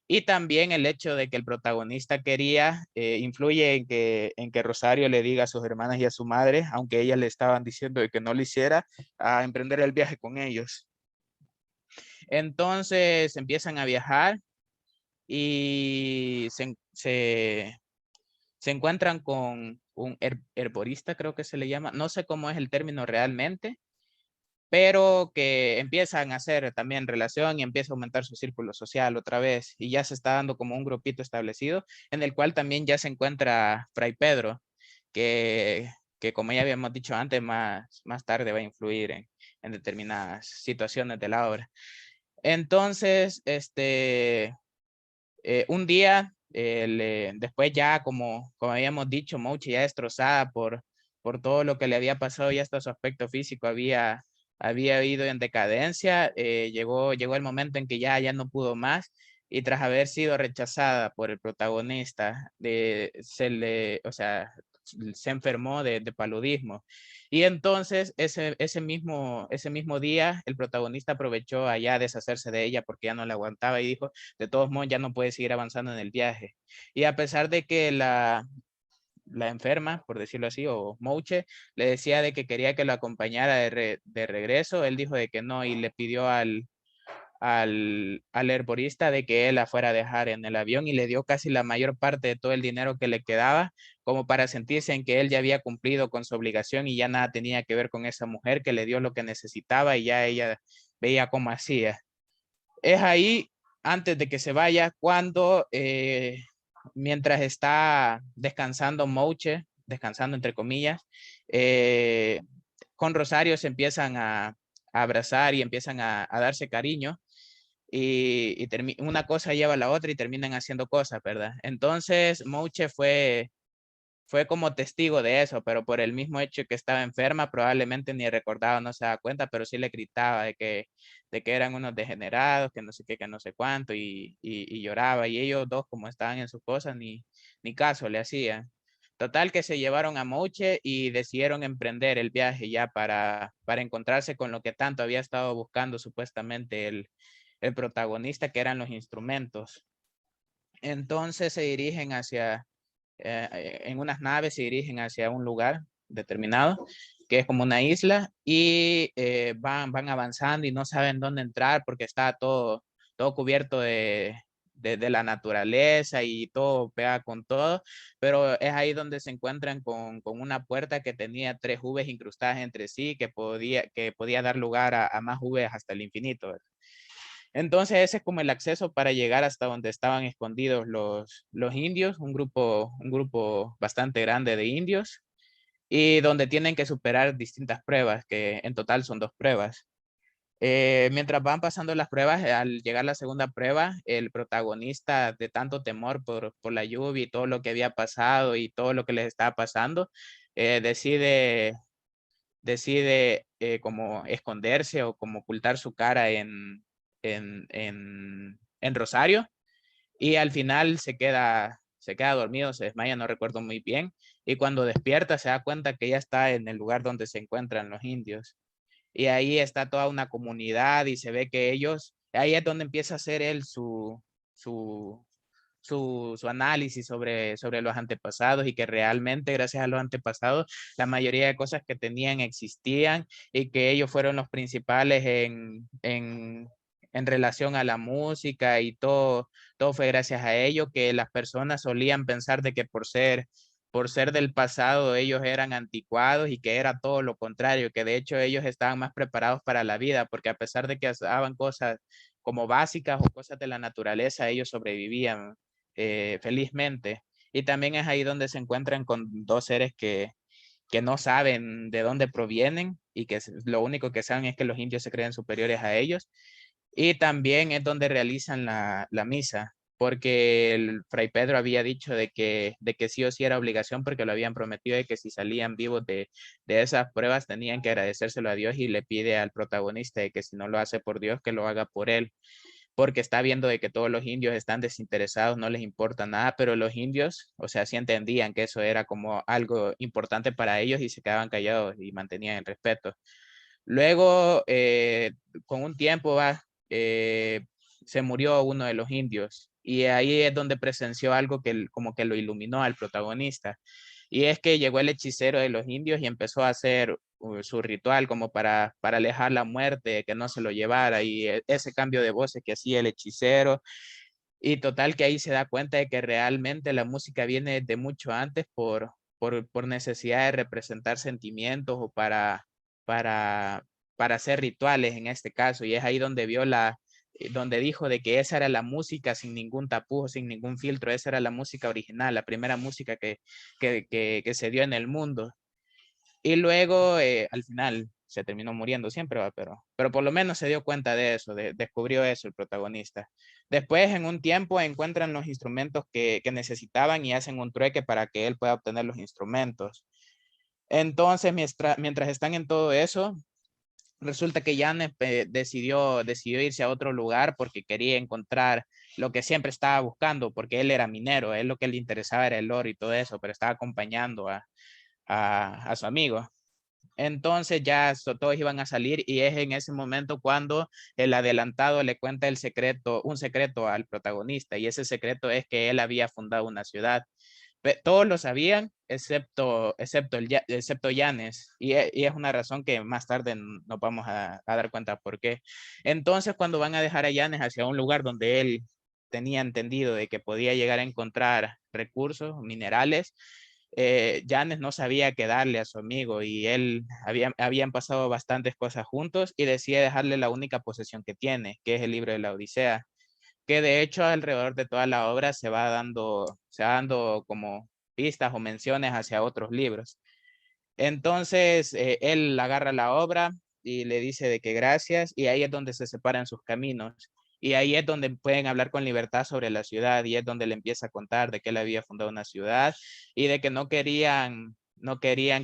Y también el hecho de que el protagonista quería influye en que Rosario le diga a sus hermanas y a su madre, aunque ellas le estaban diciendo de que no lo hiciera, a emprender el viaje con ellos. Entonces empiezan a viajar, y se encuentran con un herborista, creo que se le llama, no sé cómo es el término realmente, pero que empiezan a hacer también relación, y empieza a aumentar su círculo social otra vez, y ya se está dando como un grupito establecido, en el cual también ya se encuentra Fray Pedro, que que como ya habíamos dicho antes, más tarde va a influir en determinadas situaciones de la obra. Entonces, un día, después ya, como habíamos dicho, Mouche ya destrozada por todo lo que le había pasado, ya hasta su aspecto físico había ido en decadencia, llegó el momento en que ya no pudo más, y tras haber sido rechazada por el protagonista, o sea, se enfermó de paludismo. Y entonces ese mismo día el protagonista aprovechó allá a deshacerse de ella porque ya no la aguantaba y dijo, de todos modos ya no puede seguir avanzando en el viaje. Y a pesar de que la enferma, por decirlo así, o Mouche, le decía de que quería que lo acompañara de regreso, él dijo de que no y le pidió al herborista de que él la fuera a dejar en el avión y le dio casi la mayor parte de todo el dinero que le quedaba como para sentirse en que él ya había cumplido con su obligación y ya nada tenía que ver con esa mujer que le dio lo que necesitaba y ya ella veía cómo hacía. Es ahí, antes de que se vaya, cuando mientras está descansando Mouche, descansando entre comillas, con Rosario se empiezan a abrazar y empiezan a darse cariño y una cosa lleva a la otra y terminan haciendo cosas, ¿verdad? Entonces, Mouche fue como testigo de eso, pero por el mismo hecho que estaba enferma, probablemente ni recordaba, no se daba cuenta, pero sí le gritaba de que eran unos degenerados, que no sé qué, que no sé cuánto, y lloraba, y ellos dos, como estaban en sus cosas, ni caso le hacían. Total que se llevaron a Mouche y decidieron emprender el viaje ya para encontrarse con lo que tanto había estado buscando supuestamente el protagonista, que eran los instrumentos. Entonces se dirigen en unas naves se dirigen hacia un lugar determinado, que es como una isla, y van avanzando y no saben dónde entrar porque está todo cubierto de la naturaleza y todo pega con todo, pero es ahí donde se encuentran con una puerta que tenía 3 Vs incrustadas entre sí, que podía dar lugar a más Vs hasta el infinito. Entonces ese es como el acceso para llegar hasta donde estaban escondidos los indios, un grupo bastante grande de indios, y donde tienen que superar distintas pruebas, que en total son 2 pruebas. Mientras van pasando las pruebas, al llegar a la segunda prueba, el protagonista, de tanto temor por la lluvia y todo lo que había pasado y todo lo que les estaba pasando, decide como esconderse o como ocultar su cara en Rosario, y al final se queda dormido, se desmaya, no recuerdo muy bien, y cuando despierta se da cuenta que ya está en el lugar donde se encuentran los indios, y ahí está toda una comunidad y se ve que ahí es donde empieza a hacer él su, su análisis sobre los antepasados, y que realmente gracias a los antepasados la mayoría de cosas que tenían existían, y que ellos fueron los principales en relación a la música, y todo fue gracias a ello, que las personas solían pensar de que por ser del pasado ellos eran anticuados, y que era todo lo contrario, que de hecho ellos estaban más preparados para la vida, porque a pesar de que hacían cosas como básicas o cosas de la naturaleza, ellos sobrevivían felizmente. Y también es ahí donde se encuentran con 2 seres que no saben de dónde provienen, y que lo único que saben es que los indios se creen superiores a ellos. Y también es donde realizan la misa, porque el Fray Pedro había dicho de que sí o sí era obligación, porque lo habían prometido, de que si salían vivos de esas pruebas tenían que agradecérselo a Dios, y le pide al protagonista de que si no lo hace por Dios, que lo haga por él, porque está viendo de que todos los indios están desinteresados, no les importa nada, pero los indios, o sea, sí entendían que eso era como algo importante para ellos y se quedaban callados y mantenían el respeto. Luego, con un tiempo, eh, se murió uno de los indios, y ahí es donde presenció algo que como que lo iluminó al protagonista. Y es que llegó el hechicero de los indios y empezó a hacer su ritual como para alejar la muerte, que no se lo llevara, y ese cambio de voces que hacía el hechicero. Y total que ahí se da cuenta de que realmente la música viene de mucho antes por necesidad de representar sentimientos, o para, para hacer rituales en este caso. Y es ahí donde donde dijo de que esa era la música sin ningún tapujo, sin ningún filtro, esa era la música original, la primera música que se dio en el mundo. Y luego, al final, se terminó muriendo siempre, ¿va? Pero por lo menos se dio cuenta de eso, descubrió eso el protagonista. Después, en un tiempo, encuentran los instrumentos que necesitaban y hacen un trueque para que él pueda obtener los instrumentos. Entonces, mientras están en todo eso, resulta que Janet decidió irse a otro lugar porque quería encontrar lo que siempre estaba buscando, porque él era minero, a él lo que le interesaba era el oro y todo eso, pero estaba acompañando a su amigo. Entonces ya todos iban a salir y es en ese momento cuando el adelantado le cuenta un secreto al protagonista, y ese secreto es que él había fundado una ciudad. Todos lo sabían excepto Yanes, y es una razón que más tarde nos vamos a dar cuenta por qué. Entonces cuando van a dejar a Yanes hacia un lugar donde él tenía entendido de que podía llegar a encontrar recursos minerales, Janes no sabía qué darle a su amigo, y habían pasado bastantes cosas juntos y decide dejarle la única posesión que tiene, que es el libro de la Odisea, que de hecho alrededor de toda la obra se va dando como pistas o menciones hacia otros libros. Entonces él agarra la obra y le dice de que gracias, y ahí es donde se separan sus caminos. Y ahí es donde pueden hablar con libertad sobre la ciudad, y es donde le empieza a contar de que él había fundado una ciudad y de que no querían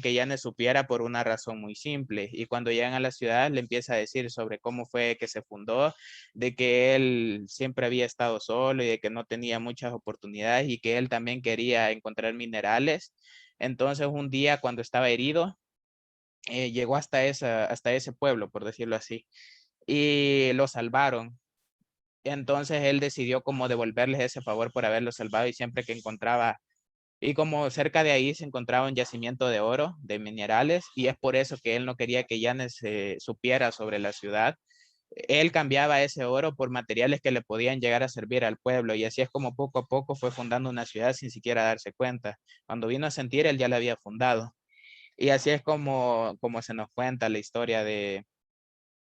que Janet supiera por una razón muy simple. Y cuando llegan a la ciudad le empieza a decir sobre cómo fue que se fundó, de que él siempre había estado solo y de que no tenía muchas oportunidades y que él también quería encontrar minerales. Entonces un día cuando estaba herido, llegó hasta ese pueblo, por decirlo así, y lo salvaron. Entonces él decidió como devolverles ese favor por haberlo salvado, y siempre que encontraba, y como cerca de ahí se encontraba un yacimiento de oro, de minerales, y es por eso que él no quería que Yanes supiera sobre la ciudad. Él cambiaba ese oro por materiales que le podían llegar a servir al pueblo, y así es como poco a poco fue fundando una ciudad sin siquiera darse cuenta. Cuando vino a sentir, él ya la había fundado. Y así es como se nos cuenta la historia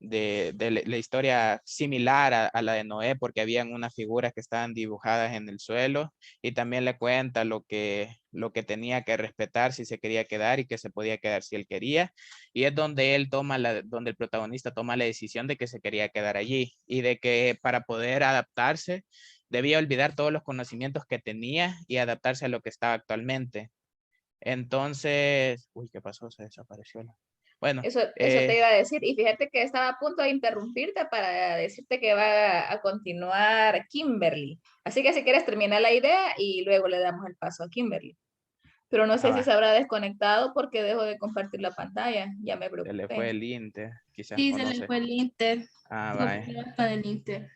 la historia similar a la de Noé, porque habían unas figuras que estaban dibujadas en el suelo, y también le cuenta lo que tenía que respetar si se quería quedar y que se podía quedar si él quería. Y es donde donde el protagonista toma la decisión de que se quería quedar allí, y de que para poder adaptarse debía olvidar todos los conocimientos que tenía y adaptarse a lo que estaba actualmente. Entonces, uy, ¿qué pasó? Se desapareció. Bueno, Eso te iba a decir, y fíjate que estaba a punto de interrumpirte para decirte que va a continuar Kimberly. Así que si quieres terminar la idea y luego le damos el paso a Kimberly. Pero no sé si se va, habrá desconectado porque dejó de compartir la pantalla. Ya me se le fue preocupé. el Inter, quizás, Sí, o se no le sé. fue el Inter. Ah, Tuvo vaya. problemas con el Inter.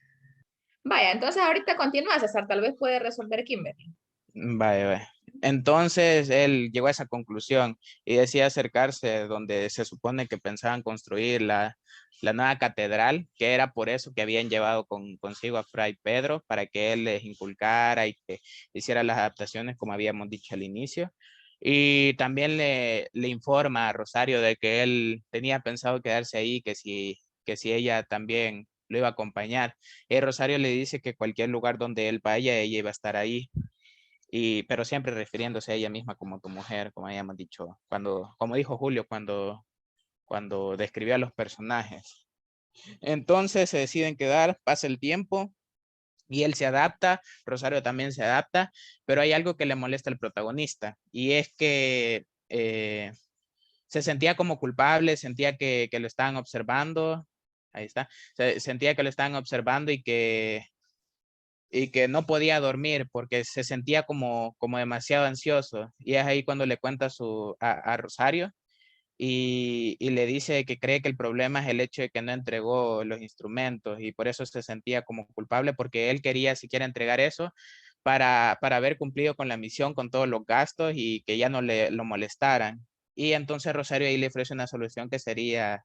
Vaya, entonces ahorita continúa, César. Tal vez puede resolver Kimberly. Vaya, vaya. Entonces él llegó a esa conclusión y decía acercarse donde se supone que pensaban construir la nueva catedral, que era por eso que habían llevado consigo a Fray Pedro, para que él les inculcara y que hiciera las adaptaciones como habíamos dicho al inicio. Y también le informa a Rosario de que él tenía pensado quedarse ahí, que si ella también lo iba a acompañar. Y Rosario le dice que cualquier lugar donde él vaya, ella iba a estar ahí. Pero siempre refiriéndose a ella misma como tu mujer, como habíamos dicho, como dijo Julio cuando describió a los personajes. Entonces se deciden quedar, pasa el tiempo y él se adapta, Rosario también se adapta, pero hay algo que le molesta al protagonista, y es que se sentía como culpable, sentía que lo estaban observando, ahí está, sentía que lo estaban observando y que no podía dormir porque se sentía como demasiado ansioso. Y es ahí cuando le cuenta a Rosario, y le dice que cree que el problema es el hecho de que no entregó los instrumentos, y por eso se sentía como culpable, porque él quería siquiera entregar eso para haber cumplido con la misión, con todos los gastos, y que ya no lo molestaran. Y entonces Rosario ahí le ofrece una solución, que sería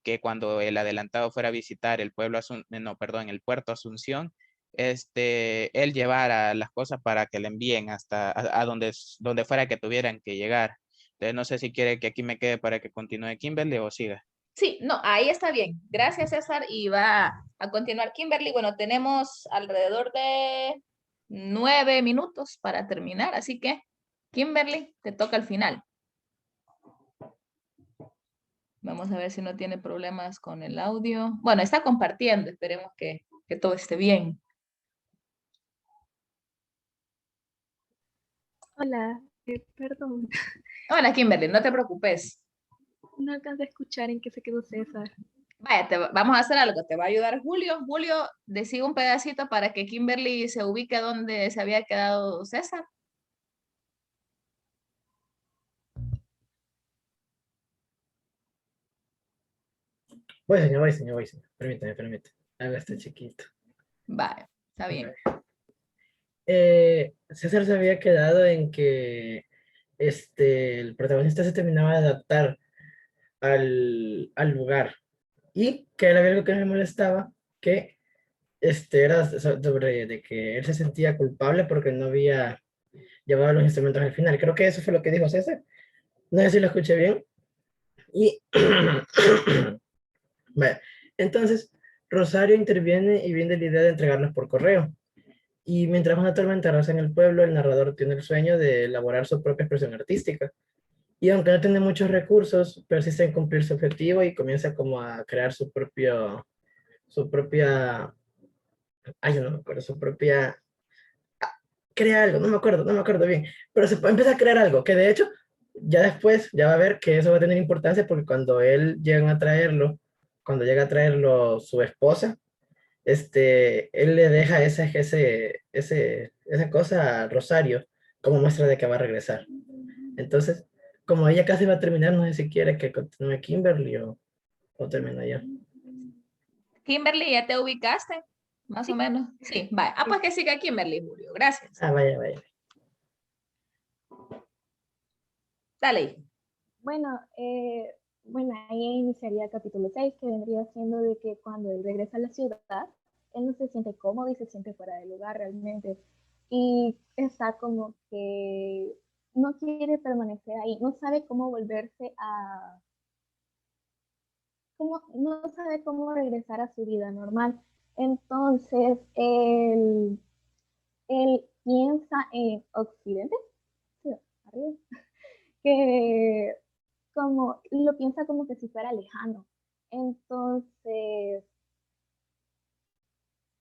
que cuando el adelantado fuera a visitar el el puerto Asunción, él llevara las cosas para que le envíen hasta a donde fuera que tuvieran que llegar. Entonces, no sé si quiere que aquí me quede para que continúe Kimberly o siga. Sí, no, ahí está bien. Gracias, César. Y va a continuar Kimberly. Bueno, tenemos alrededor de 9 minutos para terminar, así que, Kimberly, te toca al final. Vamos a ver si no tiene problemas con el audio. Bueno, está compartiendo, esperemos que todo esté bien. Hola, perdón, Hola, Kimberly, no te preocupes. no alcancé a escuchar en qué se quedó César. Vaya, vamos a hacer algo, te va a ayudar Julio. Julio, decide un pedacito para que Kimberly se ubique donde se había quedado César. Voy, señor. Permítame. Haga este chiquito. Vaya, está A bien. ver. César se había quedado en que el protagonista se terminaba de adaptar al lugar y que era algo que me molestaba, que era sobre de que él se sentía culpable porque no había llevado los instrumentos al final. Creo que eso fue lo que dijo César. No sé si lo escuché bien. Y bueno, entonces Rosario interviene y viene la idea de entregarlos por correo. Y mientras una tormenta arrasa en el pueblo, el narrador tiene el sueño de elaborar su propia expresión artística. Y aunque no tiene muchos recursos, persiste en cumplir su objetivo y comienza como a crear su propia, ay, yo no me acuerdo, su propia, crea algo, no me acuerdo bien, pero empieza a crear algo, que de hecho, ya después, ya va a ver que eso va a tener importancia porque cuando llega a traerlo su esposa, él le deja esa cosa a Rosario como muestra de que va a regresar. Entonces, como ella casi va a terminar, no sé si quiere que continúe Kimberly o termina ya. Kimberly, ¿ya te ubicaste? Más o menos. Sí, vaya. Ah, pues que siga Kimberly, Julio. Gracias. Ah, vaya. Dale. Bueno, ahí iniciaría el capítulo 6, que vendría siendo de que cuando él regresa a la ciudad, él no se siente cómodo y se siente fuera de lugar realmente. Y está como que no quiere permanecer ahí, no sabe cómo volverse a, no sabe cómo regresar a su vida normal. Entonces, él piensa en Occidente, sí, arriba, que como lo piensa como que si fuera lejano. Entonces,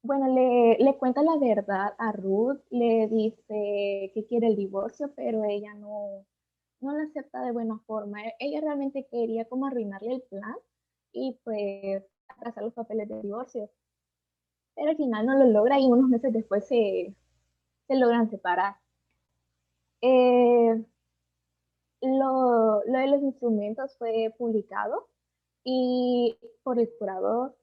bueno, le cuenta la verdad a Ruth, le dice que quiere el divorcio, pero ella no lo acepta de buena forma. Ella realmente quería como arruinarle el plan y pues atrasar los papeles de divorcio. Pero al final no lo logra y unos meses después se logran separar. Eh, lo de los instrumentos fue publicado y por el curador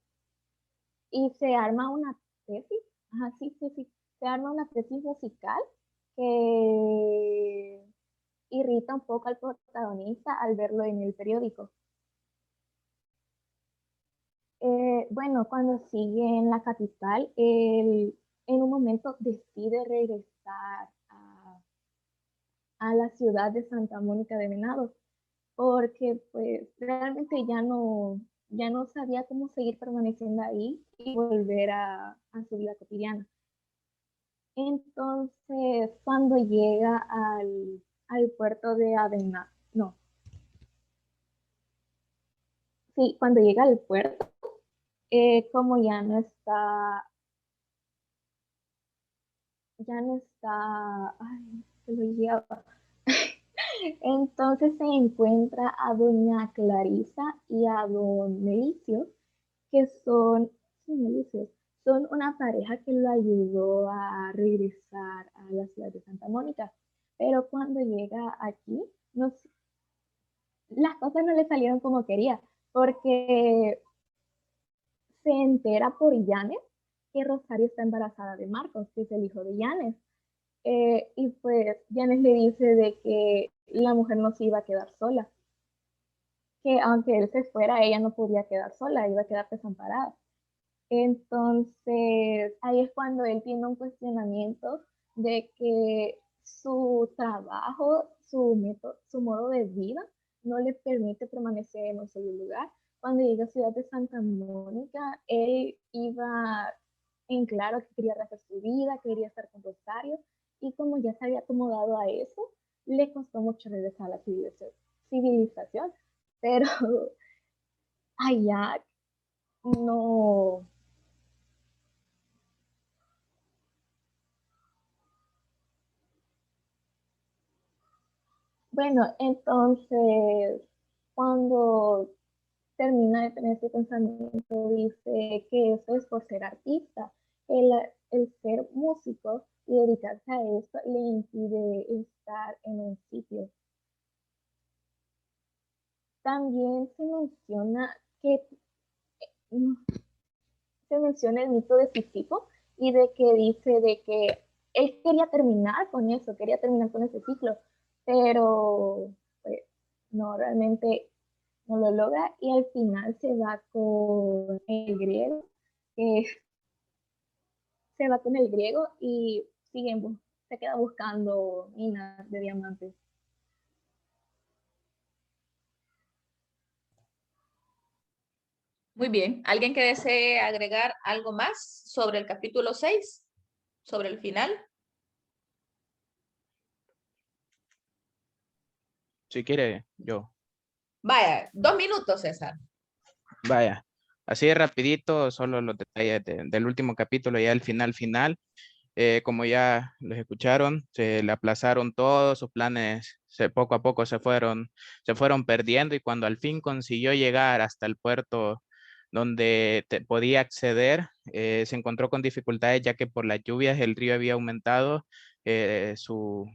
y se arma una tesis, ajá, sí, se arma una tesis musical que irrita un poco al protagonista al verlo en el periódico. Bueno, cuando sigue en la capital, él en un momento decide regresar a la ciudad de Santa Mónica de Venado, porque pues realmente ya no sabía cómo seguir permaneciendo ahí y volver a su vida cotidiana. Entonces, cuando llega al puerto de Avena, no, sí, cuando llega al puerto, como ya no está, ay, se lo lleva. Entonces se encuentra a doña Clarisa y a don Melicio, que son, sí, Melicio, son una pareja que lo ayudó a regresar a la ciudad de Santa Mónica. Pero cuando llega aquí, no, las cosas no le salieron como quería, porque se entera por Janes que Rosario está embarazada de Marcos, que es el hijo de Janes. Y pues Janes le dice de que la mujer no se iba a quedar sola, que aunque él se fuera, ella no podía quedar sola, iba a quedar desamparada. Entonces, ahí es cuando él tiene un cuestionamiento de que su trabajo, su modo de vida, no le permite permanecer en un solo lugar. Cuando llega a Ciudad de Santa Mónica, él iba en claro que quería rehacer su vida, quería estar con Rosario, y como ya se había acomodado a eso, le costó mucho regresar a la civilización. Pero Ay, ya, no. Bueno, entonces, cuando termina de tener ese pensamiento, dice que eso es por ser artista. El, el ser músico y dedicarse a eso le impide estar en un sitio. También que mm, se menciona el mito de Sísifo y de que dice de que él quería terminar con eso, quería terminar con ese ciclo, pero pues no, realmente no lo logra y al final se va con el griego, que se va con el griego y se queda buscando minas de diamantes. Muy bien. ¿Alguien que desee agregar algo más sobre el capítulo 6? ¿Sobre el final? Si quiere, yo. Vaya, 2 minutos, César. Vaya, así de rapidito, solo los detalles del último capítulo, ya el final. Como ya los escucharon, se le aplazaron todos sus planes, poco a poco se fueron perdiendo y cuando al fin consiguió llegar hasta el puerto donde podía acceder, se encontró con dificultades ya que por las lluvias el río había aumentado su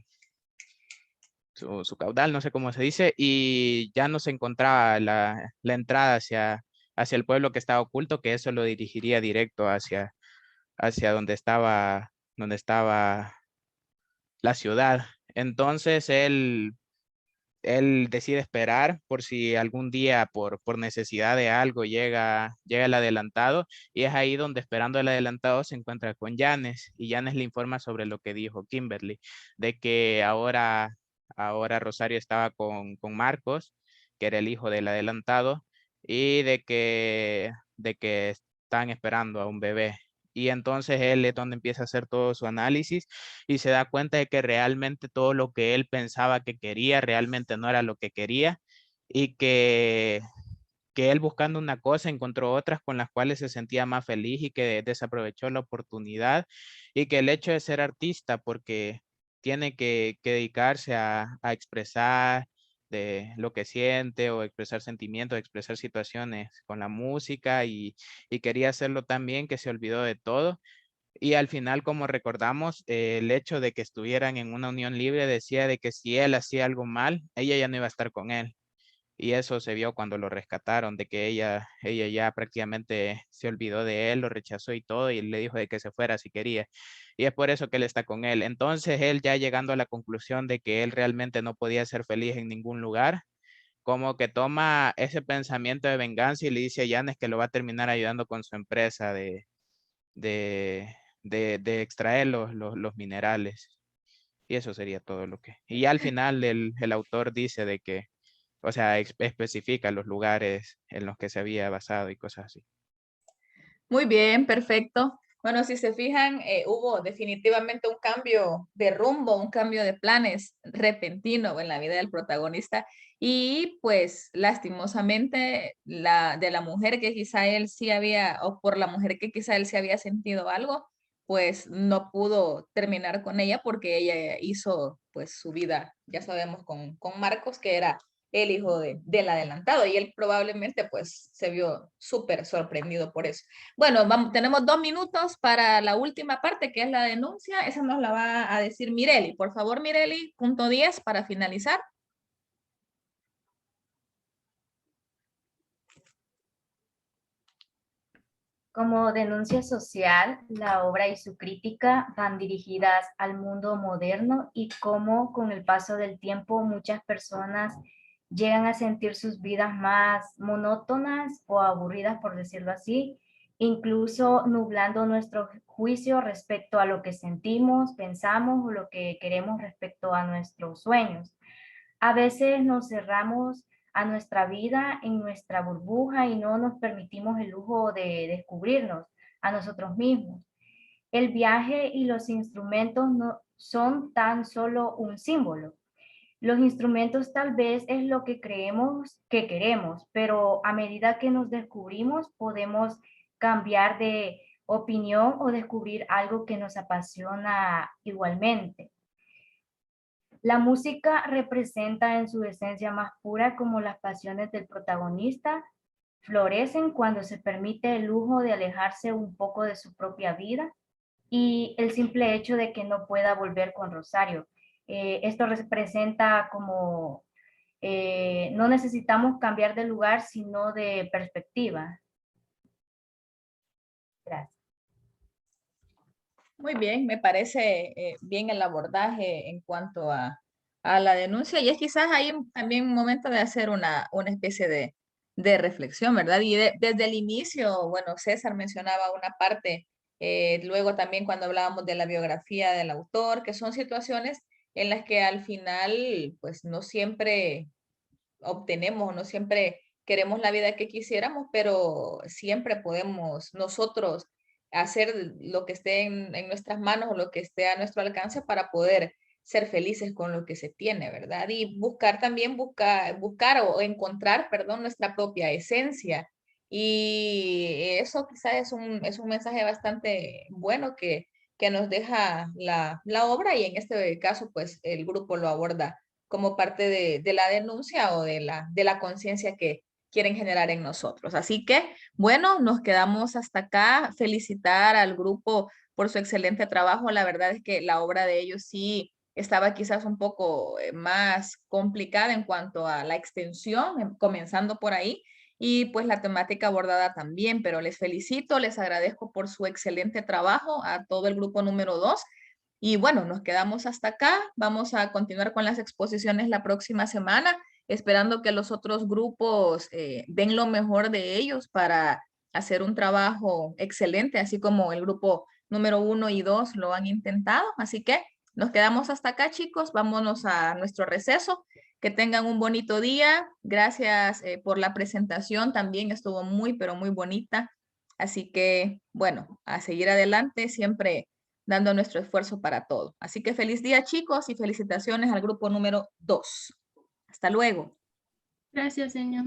caudal, no sé cómo se dice, y ya no se encontraba la entrada hacia el pueblo que estaba oculto, que eso lo dirigiría directo hacia donde estaba la ciudad. Entonces él decide esperar por si algún día por necesidad de algo llega el adelantado y es ahí donde esperando el adelantado se encuentra con Janes y Janes le informa sobre lo que dijo Kimberly, de que ahora Rosario estaba con Marcos, que era el hijo del adelantado, y de que están esperando a un bebé. Y entonces él es donde empieza a hacer todo su análisis y se da cuenta de que realmente todo lo que él pensaba que quería realmente no era lo que quería y que él buscando una cosa encontró otras con las cuales se sentía más feliz y que desaprovechó la oportunidad y que el hecho de ser artista porque tiene que dedicarse a expresar de lo que siente o expresar sentimientos, expresar situaciones con la música y quería hacerlo tan bien que se olvidó de todo y al final, como recordamos, el hecho de que estuvieran en una unión libre decía de que si él hacía algo mal, ella ya no iba a estar con él. Y eso se vio cuando lo rescataron, de que ella ya prácticamente se olvidó de él, lo rechazó y todo, y le dijo de que se fuera si quería. Y es por eso que él está con él. Entonces, él ya llegando a la conclusión de que él realmente no podía ser feliz en ningún lugar, como que toma ese pensamiento de venganza y le dice a Janes que lo va a terminar ayudando con su empresa de, de extraer los minerales. Y eso sería todo lo que... Y ya al final el autor dice de que, o sea, especifica los lugares en los que se había basado y cosas así. Muy bien, perfecto. Bueno, si se fijan, hubo definitivamente un cambio de rumbo, un cambio de planes repentino en la vida del protagonista y pues lastimosamente de la mujer que quizá él sí había, o por la mujer que quizá él sí había sentido algo, pues no pudo terminar con ella porque ella hizo pues su vida, ya sabemos, con Marcos, que era el hijo del adelantado y él probablemente pues se vio súper sorprendido por eso. Bueno, tenemos 2 minutos para la última parte, que es la denuncia. Esa nos la va a decir Mireli. Por favor, Mireli, punto 10 para finalizar. Como denuncia social, la obra y su crítica van dirigidas al mundo moderno y cómo con el paso del tiempo muchas personas llegan a sentir sus vidas más monótonas o aburridas, por decirlo así, incluso nublando nuestro juicio respecto a lo que sentimos, pensamos o lo que queremos respecto a nuestros sueños. A veces nos cerramos a nuestra vida en nuestra burbuja y no nos permitimos el lujo de descubrirnos a nosotros mismos. El viaje y los instrumentos no son tan solo un símbolo. Los instrumentos tal vez es lo que creemos que queremos, pero a medida que nos descubrimos podemos cambiar de opinión o descubrir algo que nos apasiona igualmente. La música representa en su esencia más pura como las pasiones del protagonista florecen cuando se permite el lujo de alejarse un poco de su propia vida y el simple hecho de que no pueda volver con Rosario. Esto representa como no necesitamos cambiar de lugar, sino de perspectiva. Gracias. Muy bien, me parece bien el abordaje en cuanto a la denuncia y es quizás ahí también un momento de hacer una especie de reflexión, ¿verdad? Y desde el inicio, bueno, César mencionaba una parte, luego también cuando hablábamos de la biografía del autor, que son situaciones en las que al final, pues no siempre obtenemos, no siempre queremos la vida que quisiéramos, pero siempre podemos nosotros hacer lo que esté en nuestras manos o lo que esté a nuestro alcance para poder ser felices con lo que se tiene, ¿verdad? Y buscar también, buscar o encontrar, perdón, nuestra propia esencia. Y eso quizás es un mensaje bastante bueno que nos deja la obra y en este caso, pues el grupo lo aborda como parte de la denuncia o de la conciencia que quieren generar en nosotros. Así que, bueno, nos quedamos hasta acá. Felicitar al grupo por su excelente trabajo. La verdad es que la obra de ellos sí estaba quizás un poco más complicada en cuanto a la extensión, comenzando por ahí, y pues la temática abordada también, pero les felicito, les agradezco por su excelente trabajo a todo el grupo número 2 y bueno, nos quedamos hasta acá. Vamos a continuar con las exposiciones la próxima semana, esperando que los otros grupos den lo mejor de ellos para hacer un trabajo excelente, así como el grupo número 1 y 2 lo han intentado. Así que nos quedamos hasta acá, chicos. Vámonos a nuestro receso. Que tengan un bonito día. Gracias por la presentación. También estuvo muy, pero muy bonita. Así que, bueno, a seguir adelante, siempre dando nuestro esfuerzo para todo. Así que feliz día, chicos, y felicitaciones al grupo número 2. Hasta luego. Gracias, señor.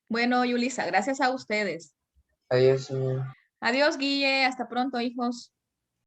Bueno, Yulisa, gracias a ustedes. Adiós, señor. Adiós, Guille. Hasta pronto, hijos.